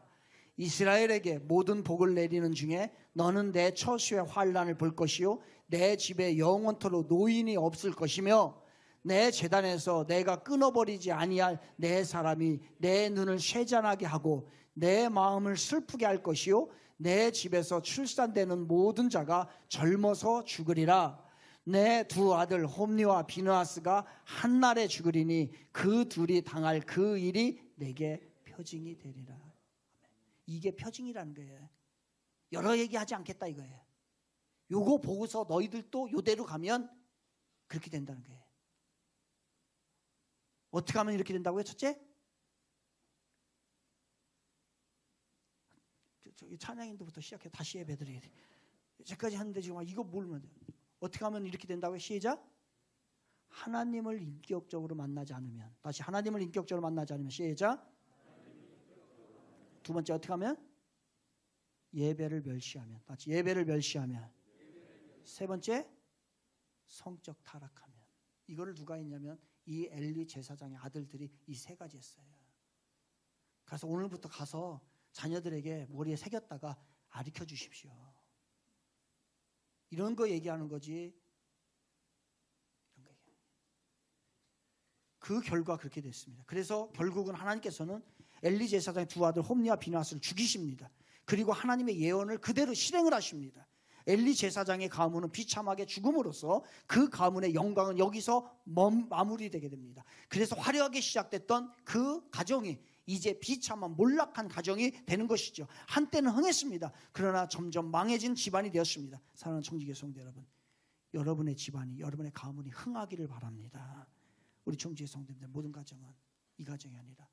이스라엘에게 모든 복을 내리는 중에 너는 내 처수의 환난을 볼 것이요, 내 집에 영원토록 노인이 없을 것이며, 내 제단에서 내가 끊어버리지 아니할 내 사람이 내 눈을 쇠잔하게 하고 내 마음을 슬프게 할 것이요, 내 집에서 출산되는 모든 자가 젊어서 죽으리라. 내 두 아들 홈리와 비느하스가 한날에 죽으리니 그 둘이 당할 그 일이 내게 표징이 되리라. 이게 표징이라는 거예요. 여러 얘기하지 않겠다 이거예요. 요거 보고서 너희들도 요대로 가면 그렇게 된다는 거예요. 어떻게 하면 이렇게 된다고요? 첫째, 저기 찬양인도부터 시작해. 다시 예배드려야 돼. 여기까지 하는데 지금 이거 모르면 돼요. 어떻게 하면 이렇게 된다고요? 시작. 하나님을 인격적으로 만나지 않으면. 다시, 하나님을 인격적으로 만나지 않으면. 시작. 두 번째, 어떻게 하면? 예배를 멸시하면, 같이 예배를 멸시하면. 세 번째, 성적 타락하면. 이거를 누가 했냐면 이 엘리 제사장의 아들들이 이 세 가지 했어요. 그래서 오늘부터 가서 자녀들에게 머리에 새겼다가 가르쳐 주십시오. 이런 거 얘기하는 거지. 이런 거 얘기하는 거예요. 그 결과 그렇게 됐습니다. 그래서 결국은 하나님께서는 엘리 제사장의 두 아들 홈니와 비나스를 죽이십니다. 그리고 하나님의 예언을 그대로 실행을 하십니다. 엘리 제사장의 가문은 비참하게 죽음으로써 그 가문의 영광은 여기서 마무리되게 됩니다. 그래서 화려하게 시작됐던 그 가정이 이제 비참한 몰락한 가정이 되는 것이죠. 한때는 흥했습니다. 그러나 점점 망해진 집안이 되었습니다. 사랑하는 청지기 성도 여러분, 여러분의 집안이, 여러분의 가문이 흥하기를 바랍니다. 우리 청지기 성도님들 모든 가정은 이 가정이 아니라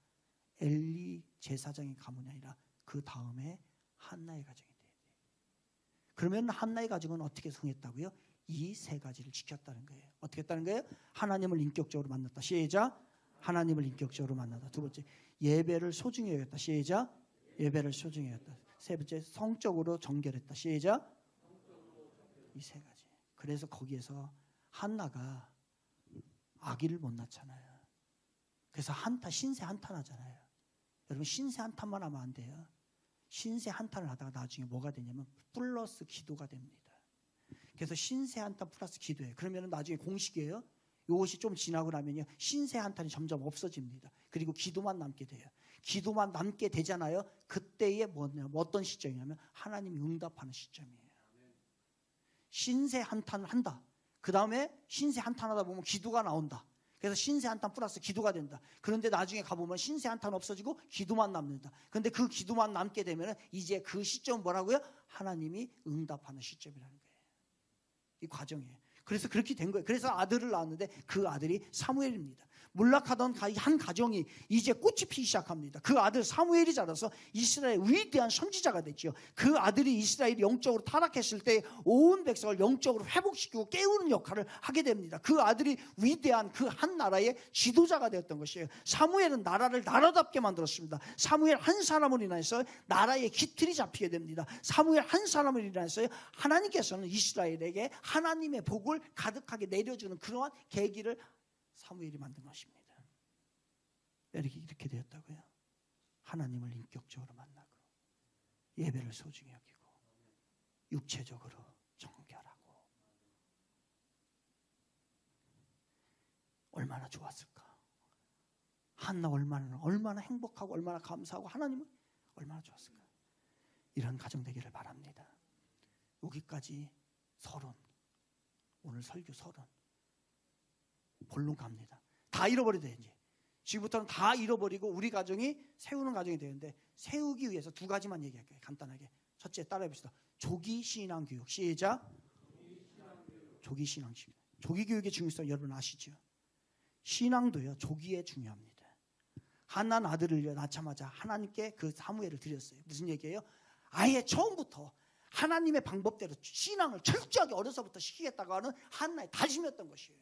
엘리 제사장의 가문이 아니라 그 다음에 한나의 가정이 돼야 돼요. 그러면 한나의 가정은 어떻게 흥했다고요? 이 세 가지를 지켰다는 거예요. 어떻게 했다는 거예요? 하나님을 인격적으로 만났다. 시작. 하나님을 인격적으로 만나다. 두 번째, 예배를 소중히 여겼다. 시작. 예배를 소중히 여겼다. 세 번째, 성적으로 정결했다. 시작. 이 세 가지. 그래서 거기에서 한나가 아기를 못 낳잖아요. 그래서 신세 한탄하잖아요. 여러분, 신세 한탄만 하면 안 돼요. 신세 한탄을 하다가 나중에 뭐가 되냐면 플러스 기도가 됩니다. 그래서 신세 한탄 플러스 기도예요. 그러면 나중에 공식이에요. 이것이 좀 지나고 나면요, 신세 한탄이 점점 없어집니다. 그리고 기도만 남게 돼요. 기도만 남게 되잖아요. 그때에 뭐냐면 어떤 시점이냐면 하나님이 응답하는 시점이에요. 신세 한탄을 한다. 그 다음에 신세 한탄하다 보면 기도가 나온다. 그래서 신세 한탄 플러스 기도가 된다. 그런데 나중에 가보면 신세 한탄 없어지고 기도만 남는다. 그런데 그 기도만 남게 되면 이제 그 시점은 뭐라고요? 하나님이 응답하는 시점이라는 거예요. 이 과정이에요. 그래서 그렇게 된 거예요. 그래서 아들을 낳았는데 그 아들이 사무엘입니다. 몰락하던 한 가정이 이제 꽃이 피기 시작합니다. 그 아들 사무엘이 자라서 이스라엘의 위대한 선지자가 됐죠. 그 아들이 이스라엘이 영적으로 타락했을 때 온 백성을 영적으로 회복시키고 깨우는 역할을 하게 됩니다. 그 아들이 위대한 그 한 나라의 지도자가 되었던 것이에요. 사무엘은 나라를 나라답게 만들었습니다. 사무엘 한 사람을 인해서 나라의 기틀이 잡히게 됩니다. 사무엘 한 사람을 인해서 하나님께서는 이스라엘에게 하나님의 복을 가득하게 내려주는 그러한 계기를 사무엘이 만든 것입니다. 이렇게 되었다고요. 하나님을 인격적으로 만나고 예배를 소중히 여기고 육체적으로 정결하고 얼마나 좋았을까. 한나 얼마나 행복하고 얼마나 감사하고 하나님은 얼마나 좋았을까. 이런 가정 되기를 바랍니다. 여기까지 30, 오늘 설교 30 본론 갑니다. 다 잃어버려야 돼. 이제 지금부터는 다 잃어버리고 우리 가정이 세우는 가정이 되는데, 세우기 위해서 두 가지만 얘기할게요. 간단하게. 첫째, 따라해봅시다. 조기 신앙교육. 시작. 조기 신앙교육. 조기 교육의 중요성 여러분 아시죠? 신앙도요, 조기에 중요합니다. 한난 아들을 낳자마자 하나님께 그 사무엘을 드렸어요. 무슨 얘기예요? 아예 처음부터 하나님의 방법대로 신앙을 철저하게 어려서부터 시키겠다고 하는 한나의 다짐이었던 것이에요.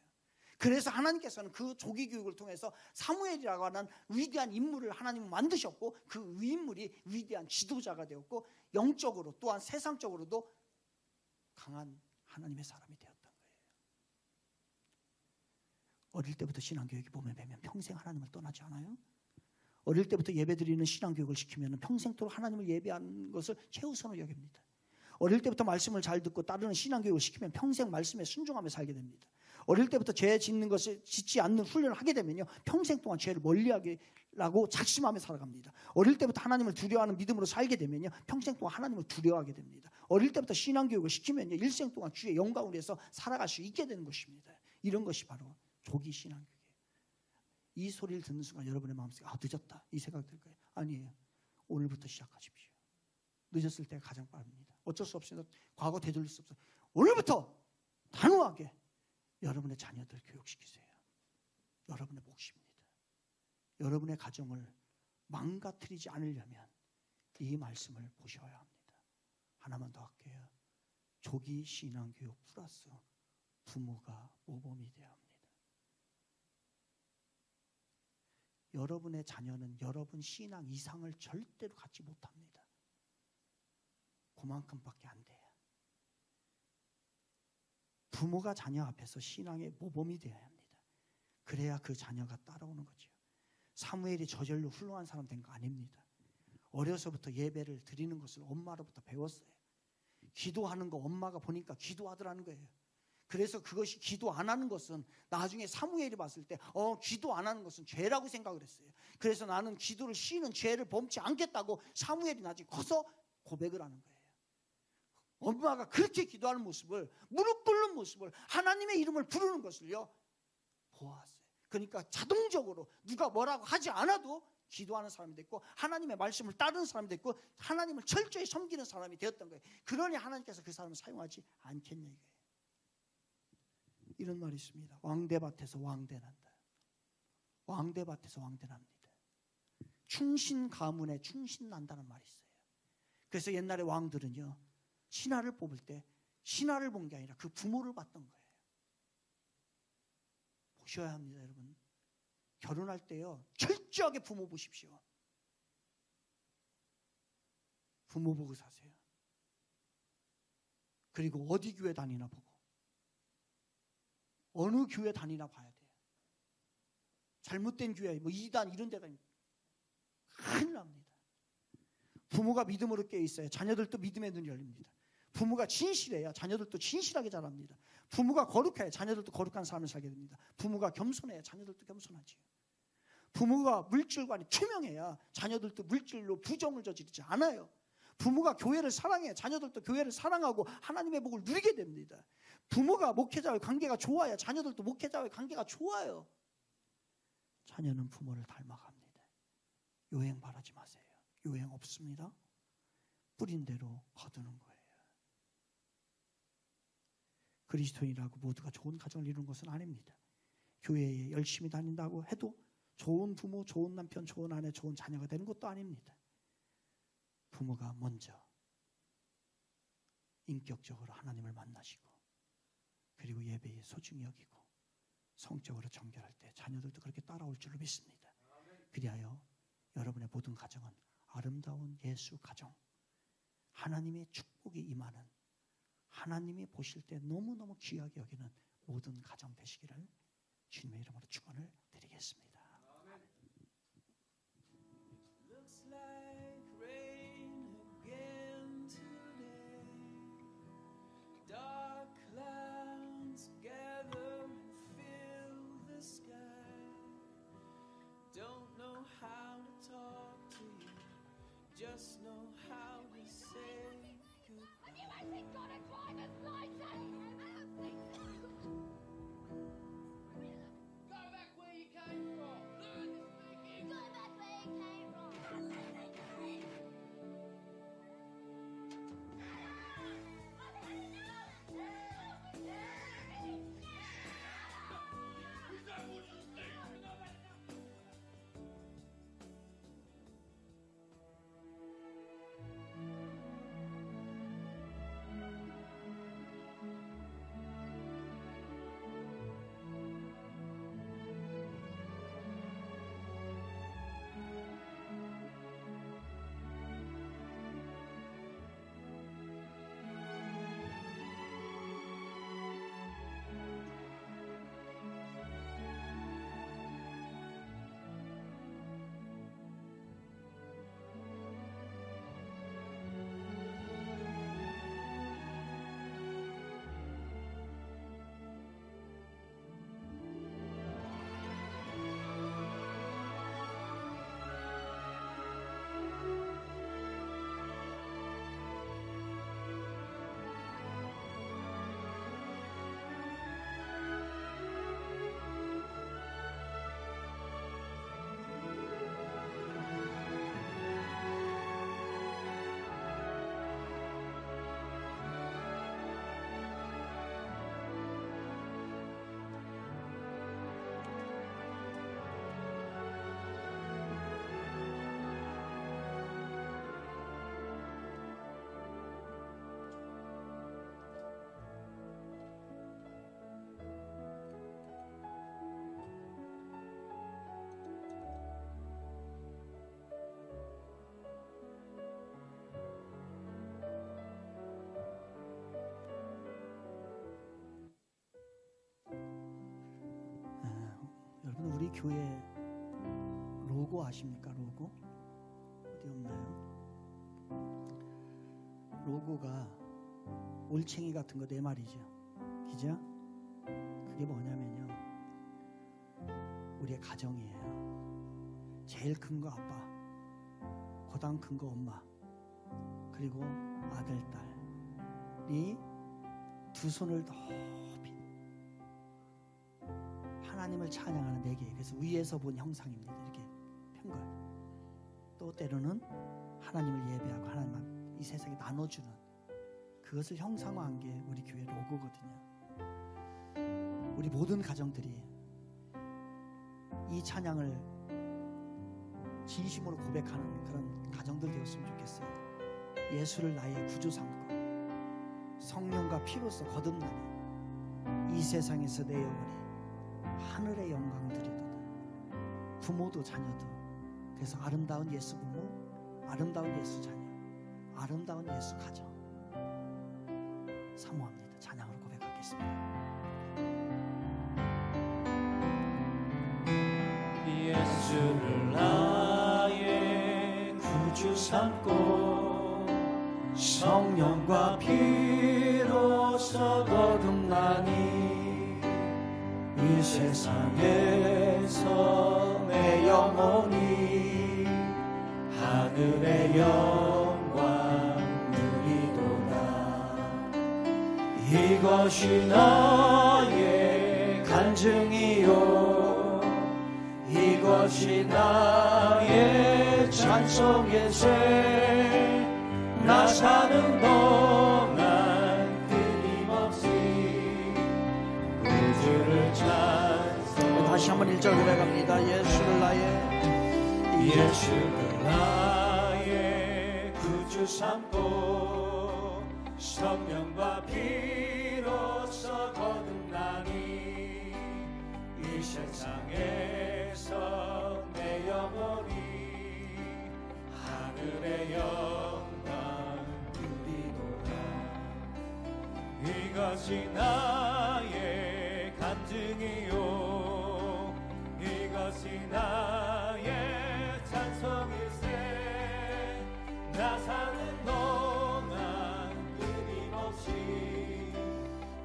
그래서 하나님께서는 그 조기 교육을 통해서 사무엘이라고 하는 위대한 인물을 하나님은 만드셨고, 그 인물이 위대한 지도자가 되었고, 영적으로 또한 세상적으로도 강한 하나님의 사람이 되었던 거예요. 어릴 때부터 신앙교육이 몸에 배면 평생 하나님을 떠나지 않아요? 어릴 때부터 예배드리는 신앙교육을 시키면 평생토록 하나님을 예배하는 것을 최우선으로 여깁니다. 어릴 때부터 말씀을 잘 듣고 따르는 신앙교육을 시키면 평생 말씀에 순종하며 살게 됩니다. 어릴 때부터 죄 짓는 것을 짓지 않는 훈련을 하게 되면요, 평생 동안 죄를 멀리하기라고 작심하며 살아갑니다. 어릴 때부터 하나님을 두려워하는 믿음으로 살게 되면요, 평생 동안 하나님을 두려워하게 됩니다. 어릴 때부터 신앙교육을 시키면요, 일생 동안 주의 영광을 위해서 살아갈 수 있게 되는 것입니다. 이런 것이 바로 조기 신앙교육이에요. 이 소리를 듣는 순간 여러분의 마음속에 늦었다 이 생각 들 거예요. 아니에요. 오늘부터 시작하십시오. 늦었을 때가 가장 빠릅니다. 어쩔 수 없어요. 과거 되돌릴 수 없어요. 오늘부터 단호하게 여러분의 자녀들 교육시키세요. 여러분의 몫입니다. 여러분의 가정을 망가뜨리지 않으려면 이 말씀을 보셔야 합니다. 하나만 더 할게요. 조기 신앙교육 플러스 부모가 모범이 되어야 합니다. 여러분의 자녀는 여러분 신앙 이상을 절대로 갖지 못합니다. 그만큼밖에 안 돼요. 부모가 자녀 앞에서 신앙의 모범이 되어야 합니다. 그래야 그 자녀가 따라오는 거죠. 사무엘이 저절로 훌륭한 사람 된 거 아닙니다. 어려서부터 예배를 드리는 것을 엄마로부터 배웠어요. 기도하는 거 엄마가 보니까 기도하더라는 거예요. 그래서 그것이 기도 안 하는 것은 나중에 사무엘이 봤을 때 기도 안 하는 것은 죄라고 생각을 했어요. 그래서 나는 기도를 쉬는 죄를 범치 않겠다고 사무엘이 나중에 커서 고백을 하는 거예요. 엄마가 그렇게 기도하는 모습을, 무릎 꿇는 모습을, 하나님의 이름을 부르는 것을요 보았어요. 그러니까 자동적으로 누가 뭐라고 하지 않아도 기도하는 사람이 됐고 하나님의 말씀을 따르는 사람이 됐고 하나님을 철저히 섬기는 사람이 되었던 거예요. 그러니 하나님께서 그 사람을 사용하지 않겠냐 이거예요. 이런 말이 있습니다. 왕대밭에서 왕대난다. 왕대밭에서 왕대납니다. 충신 가문에 충신 난다는 말이 있어요. 그래서 옛날에 왕들은요 신하를 뽑을 때 신하를 본 게 아니라 그 부모를 봤던 거예요. 보셔야 합니다, 여러분. 결혼할 때요 철저하게 부모 보십시오. 부모 보고 사세요. 그리고 어디 교회 다니나 보고 어느 교회 다니나 봐야 돼요. 잘못된 교회, 뭐 이단 이런 데 다니면 큰일 납니다. 부모가 믿음으로 깨어 있어야 자녀들도 믿음의 눈이 열립니다. 부모가 진실해야 자녀들도 진실하게 자랍니다. 부모가 거룩해야 자녀들도 거룩한 삶을 살게 됩니다. 부모가 겸손해야 자녀들도 겸손하지요. 부모가 물질관이 투명해야 자녀들도 물질로 부정을 저지르지 않아요. 부모가 교회를 사랑해 자녀들도 교회를 사랑하고 하나님의 복을 누리게 됩니다. 부모가 목회자와의 관계가 좋아야 자녀들도 목회자와의 관계가 좋아요. 자녀는 부모를 닮아갑니다. 요행 바라지 마세요. 요행 없습니다. 뿌린 대로 거두는 거예요. 그리스도인이라고 모두가 좋은 가정을 이루는 것은 아닙니다. 교회에 열심히 다닌다고 해도 좋은 부모, 좋은 남편, 좋은 아내, 좋은 자녀가 되는 것도 아닙니다. 부모가 먼저 인격적으로 하나님을 만나시고 그리고 예배에 소중히 여기고 성적으로 정결할 때 자녀들도 그렇게 따라올 줄로 믿습니다. 그리하여 여러분의 모든 가정은 아름다운 예수 가정, 하나님의 축복이 임하는, 하나님이 보실 때 너무너무 귀하게 여기는 모든 가정 되시기를 주님의 이름으로 축원을 드리겠습니다. Looks like rain again today. Dark clouds gather and fill the sky. Don't know how to talk to you, just know how to say goodbye. You ain't got a driver's license! Go back where you came from. Learn to speak English. Go back where you came from! 우리 교회 로고 아십니까? 로고? 어디 없나요? 로고가 올챙이 같은 거 네 마리죠. 그죠? 그게 뭐냐면요, 우리의 가정이에요. 제일 큰 거 아빠, 그다음 큰 거 엄마, 그리고 아들, 딸이 두 손을 높이 하나님을 찬양하는 네 개. 그래서 위에서 본 형상입니다. 이렇게 편 거예요. 또 때로는 하나님을 예배하고 하나님만 이 세상에 나눠주는, 그것을 형상화한 게 우리 교회 로고거든요. 우리 모든 가정들이 이 찬양을 진심으로 고백하는 그런 가정들 되었으면 좋겠어요. 예수를 나의 구주 삼고 성령과 피로써 거듭나니 이 세상에서 내 영혼이 하늘의 영광을 드리도다. 부모도 자녀도. 그래서 아름다운 예수 부모, 아름다운 예수 자녀, 아름다운 예수 가정 사모합니다. 찬양으로 고백하겠습니다. 예수를 나의 구주 삼고 성령과 피로써 거듭나니 이 세상에서 내 영혼이 하늘의 영광 누리도다. 이것이 나의 간증이요, 이것이 나의 찬송일세. 나 사는 동안 끊임없이 구주를 찬송. 다시 한번 1절 고백합니다. 예수를 나의 구주 삼고 성령과 피로써 거듭나니 이 세상에서 내 영혼이 하늘의 영광 누리도다. 이것이 나의 간증이요, 이것이 나의 찬송일세. 나 사는 동안 끊임없이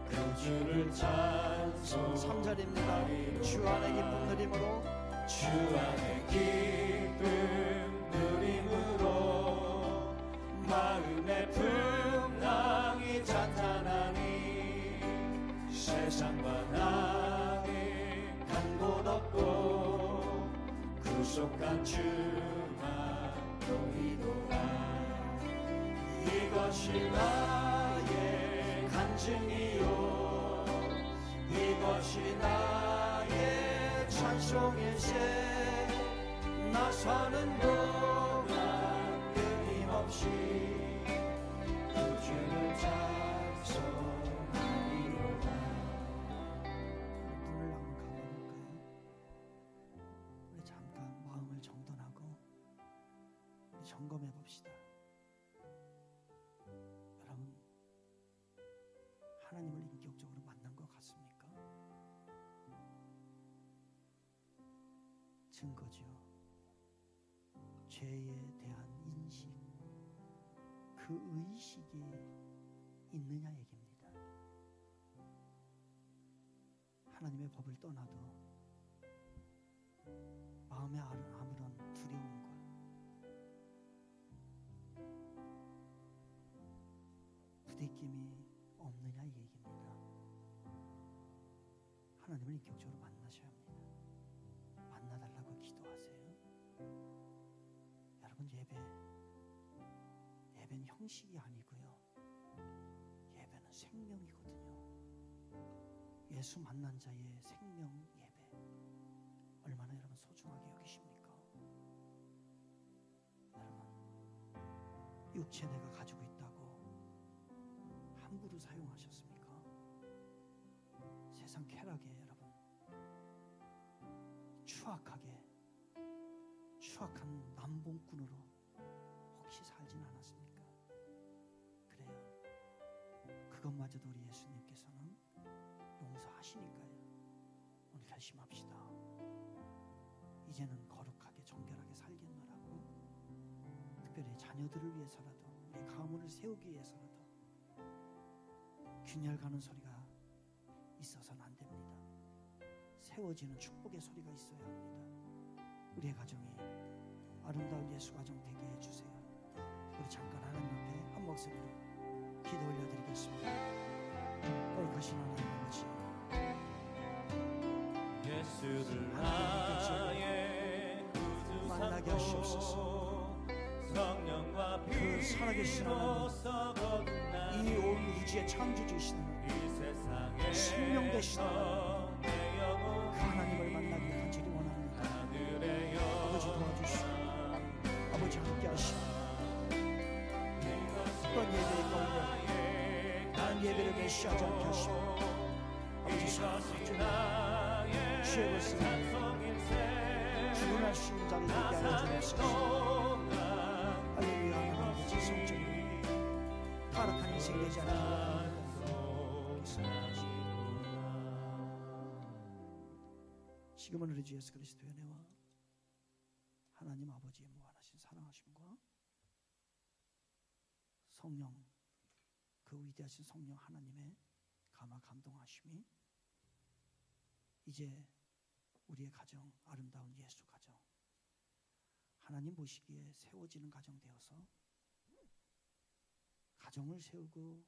구주를 찬송. 3절입니다. 주 안의 기쁨 누림으로, 주 안의 기쁨 누림으로 마음의 풍랑이 잔잔하니 세상과 나의 간 곳 없고 구속한 주만 보이도다. 이것이 나의 간증이요, 이것이 나의 찬송일세. 나 사는 동안 끊임없이 구주를 찬송하리로다. 눈을 한번 감아볼까요? 우리 잠깐 마음을 정돈하고 우리 점검해 봅시다. 여러분, 하나님을 인격적으로 만난 것 같습니까? 증거죠. 죄에 대한 인식, 그 의식이 있느냐 얘기입니다. 하나님의 법을 떠나도 마음에 아무런 두려움과 부대낌이 없느냐 이 얘기입니다. 하나님을 인격적으로 만나셔야 합니다. 만나달라고 기도하세요. 여러분, 예배는 형식이 아니고요, 예배는 생명이거든요. 예수 만난 자의 생명 예배, 얼마나 여러분 소중하게 여기십니까? 여러분, 육체 내가 가지고 있다고 함부로 사용하셨습니까? 세상 쾌락에 여러분 추악한 남봉꾼으로 혹시 살진 않았습니까? 그래요. 그것마저도 우리 예수님께서는 용서하시니까요. 오늘 결심합시다. 이제는 거룩하게 정결하게 살겠노라고, 특별히 자녀들을 위해서라도 우리 가문을 세우기 위해서라도 균열 가는 소리가 있어서는 안 됩니다. 세워지는 축복의 소리가 있어야 합니다. 우리의 가정이 아름다운 예수 가정 되게 해주세요. 우리 잠깐 하나님 앞에 한 목소리로 기도 올려드리겠습니다. 거룩하신 하나님 아버지, 예수를 나의 구주 만나게 하시옵소서. 성령과 그 살아계신 하나님, 피로서 거듭난 이 온 우주의 창조주이신 하나님, 이 세상에 생명 되신 하나님, 내 영혼 그 하나님을 만나기를 간절히 원합니다. 하늘의 아버지 도와주시고, 아버지 함께 하시고, 어떤 예배의 가운데 다른 예배를 메시하지 않게 하시고, 아버지 사랑하시고 주의 것을 주문할 수 있는 자를 되게 하여 주옵소서. 할렐루야. 하나님 아버지, 성적으로 타락한 인생 되지 않는 지금은 우리 주 예수 그리스도의 은혜와 하나님 아버지의 무한하신 사랑하심과 성령, 그 위대하신 성령 하나님의 감화 감동하심이 이제 우리의 가정, 아름다운 예수 가정, 하나님 보시기에 세워지는 가정 되어서 가정을 세우고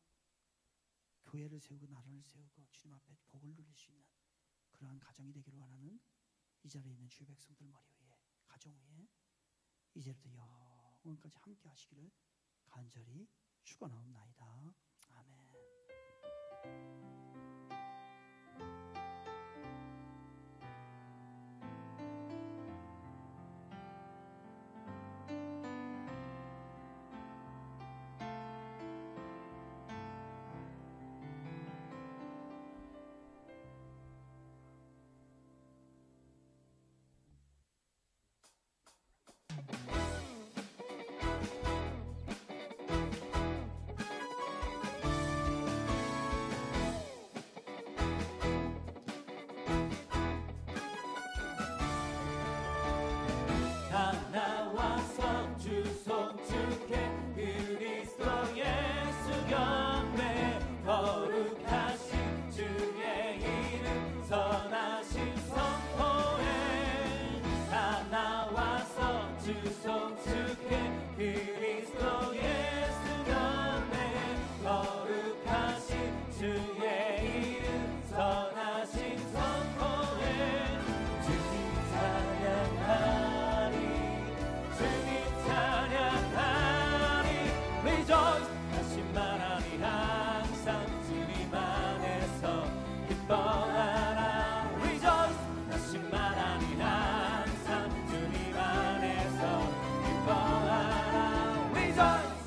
교회를 세우고 나라를 세우고 주님 앞에 복을 누릴 수 있는 그러한 가정이 되기를 원하는 이 자리에 있는 주의 백성들 머리 위에, 가정 위에 이제부터 영원까지 함께 하시기를 간절히 축원하옵나이다. 아멘. 다 나와서 주 송축해 그리스도 예수 경배 거룩하신 주의 이름 선하신 선포해 다 나와서 주 송축해 그리스도 예수 경배 거룩하신 주의 이름 선하신 선포해 주님 찬양하리 주님 찬양하리 Rejoice 다시 말하리 항상 주님 안에서 기뻐하라 Rejoice 다시 말하리 항상 주님 안에서 기뻐하라 Rejoice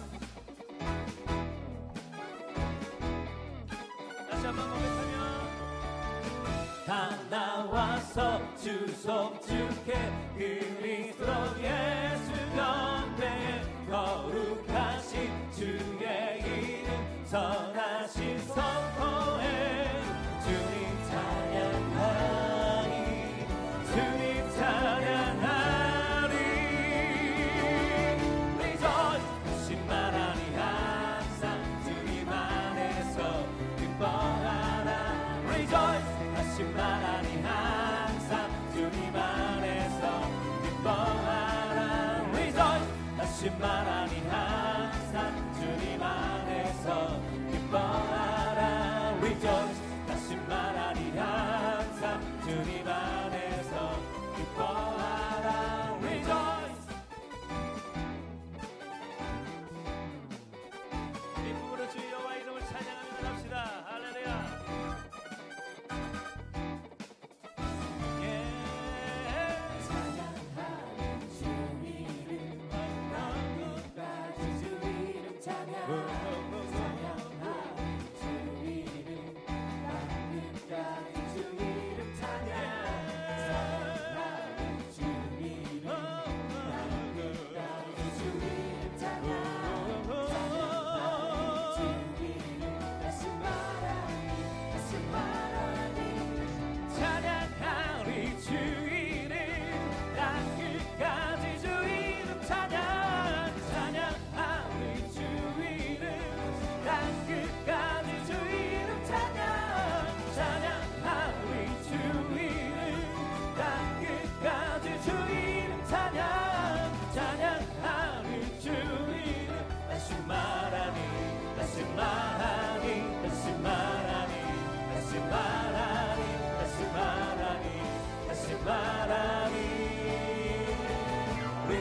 다시 한번 고백하며 다 나와서 주 송축해 그리스도 예수 경배에 거룩하신 주의 이름 선하신 선포해 주님 찬양하리 주님 찬양하리 Rejoice 다시 말하리 항상 주님 안에서 기뻐하라 Rejoice 다시 말하리 항상 주님 안에서 기뻐하라 Rejoice 다시 말하리 항상 주님 안에서 기뻐하라 Rejoice 다시 말하리 항상 주님 안에서 기뻐하라 Rejoice 기쁨으로 주 여호와 이름을 찬양하며 나갑시다. 할렐루야. 찬양하리 주 이름 너무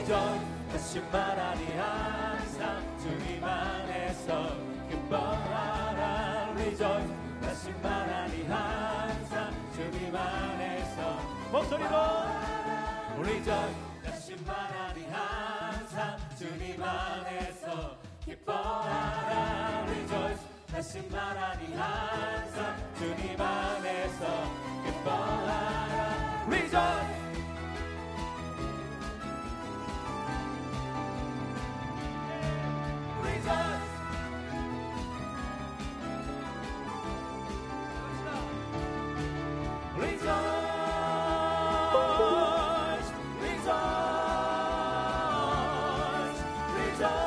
rejoice 다시 말하니 항상 주님 안에서 기뻐하라 rejoice 다시 말하니 항상 주님 안에서 목소리로 rejoice 다시 말하니 항상 주님 안에서 기뻐하라 rejoice 다시 말하니 항상 주님 안에서 기뻐하라 rejoice rejoice rejoice rejoice rejoice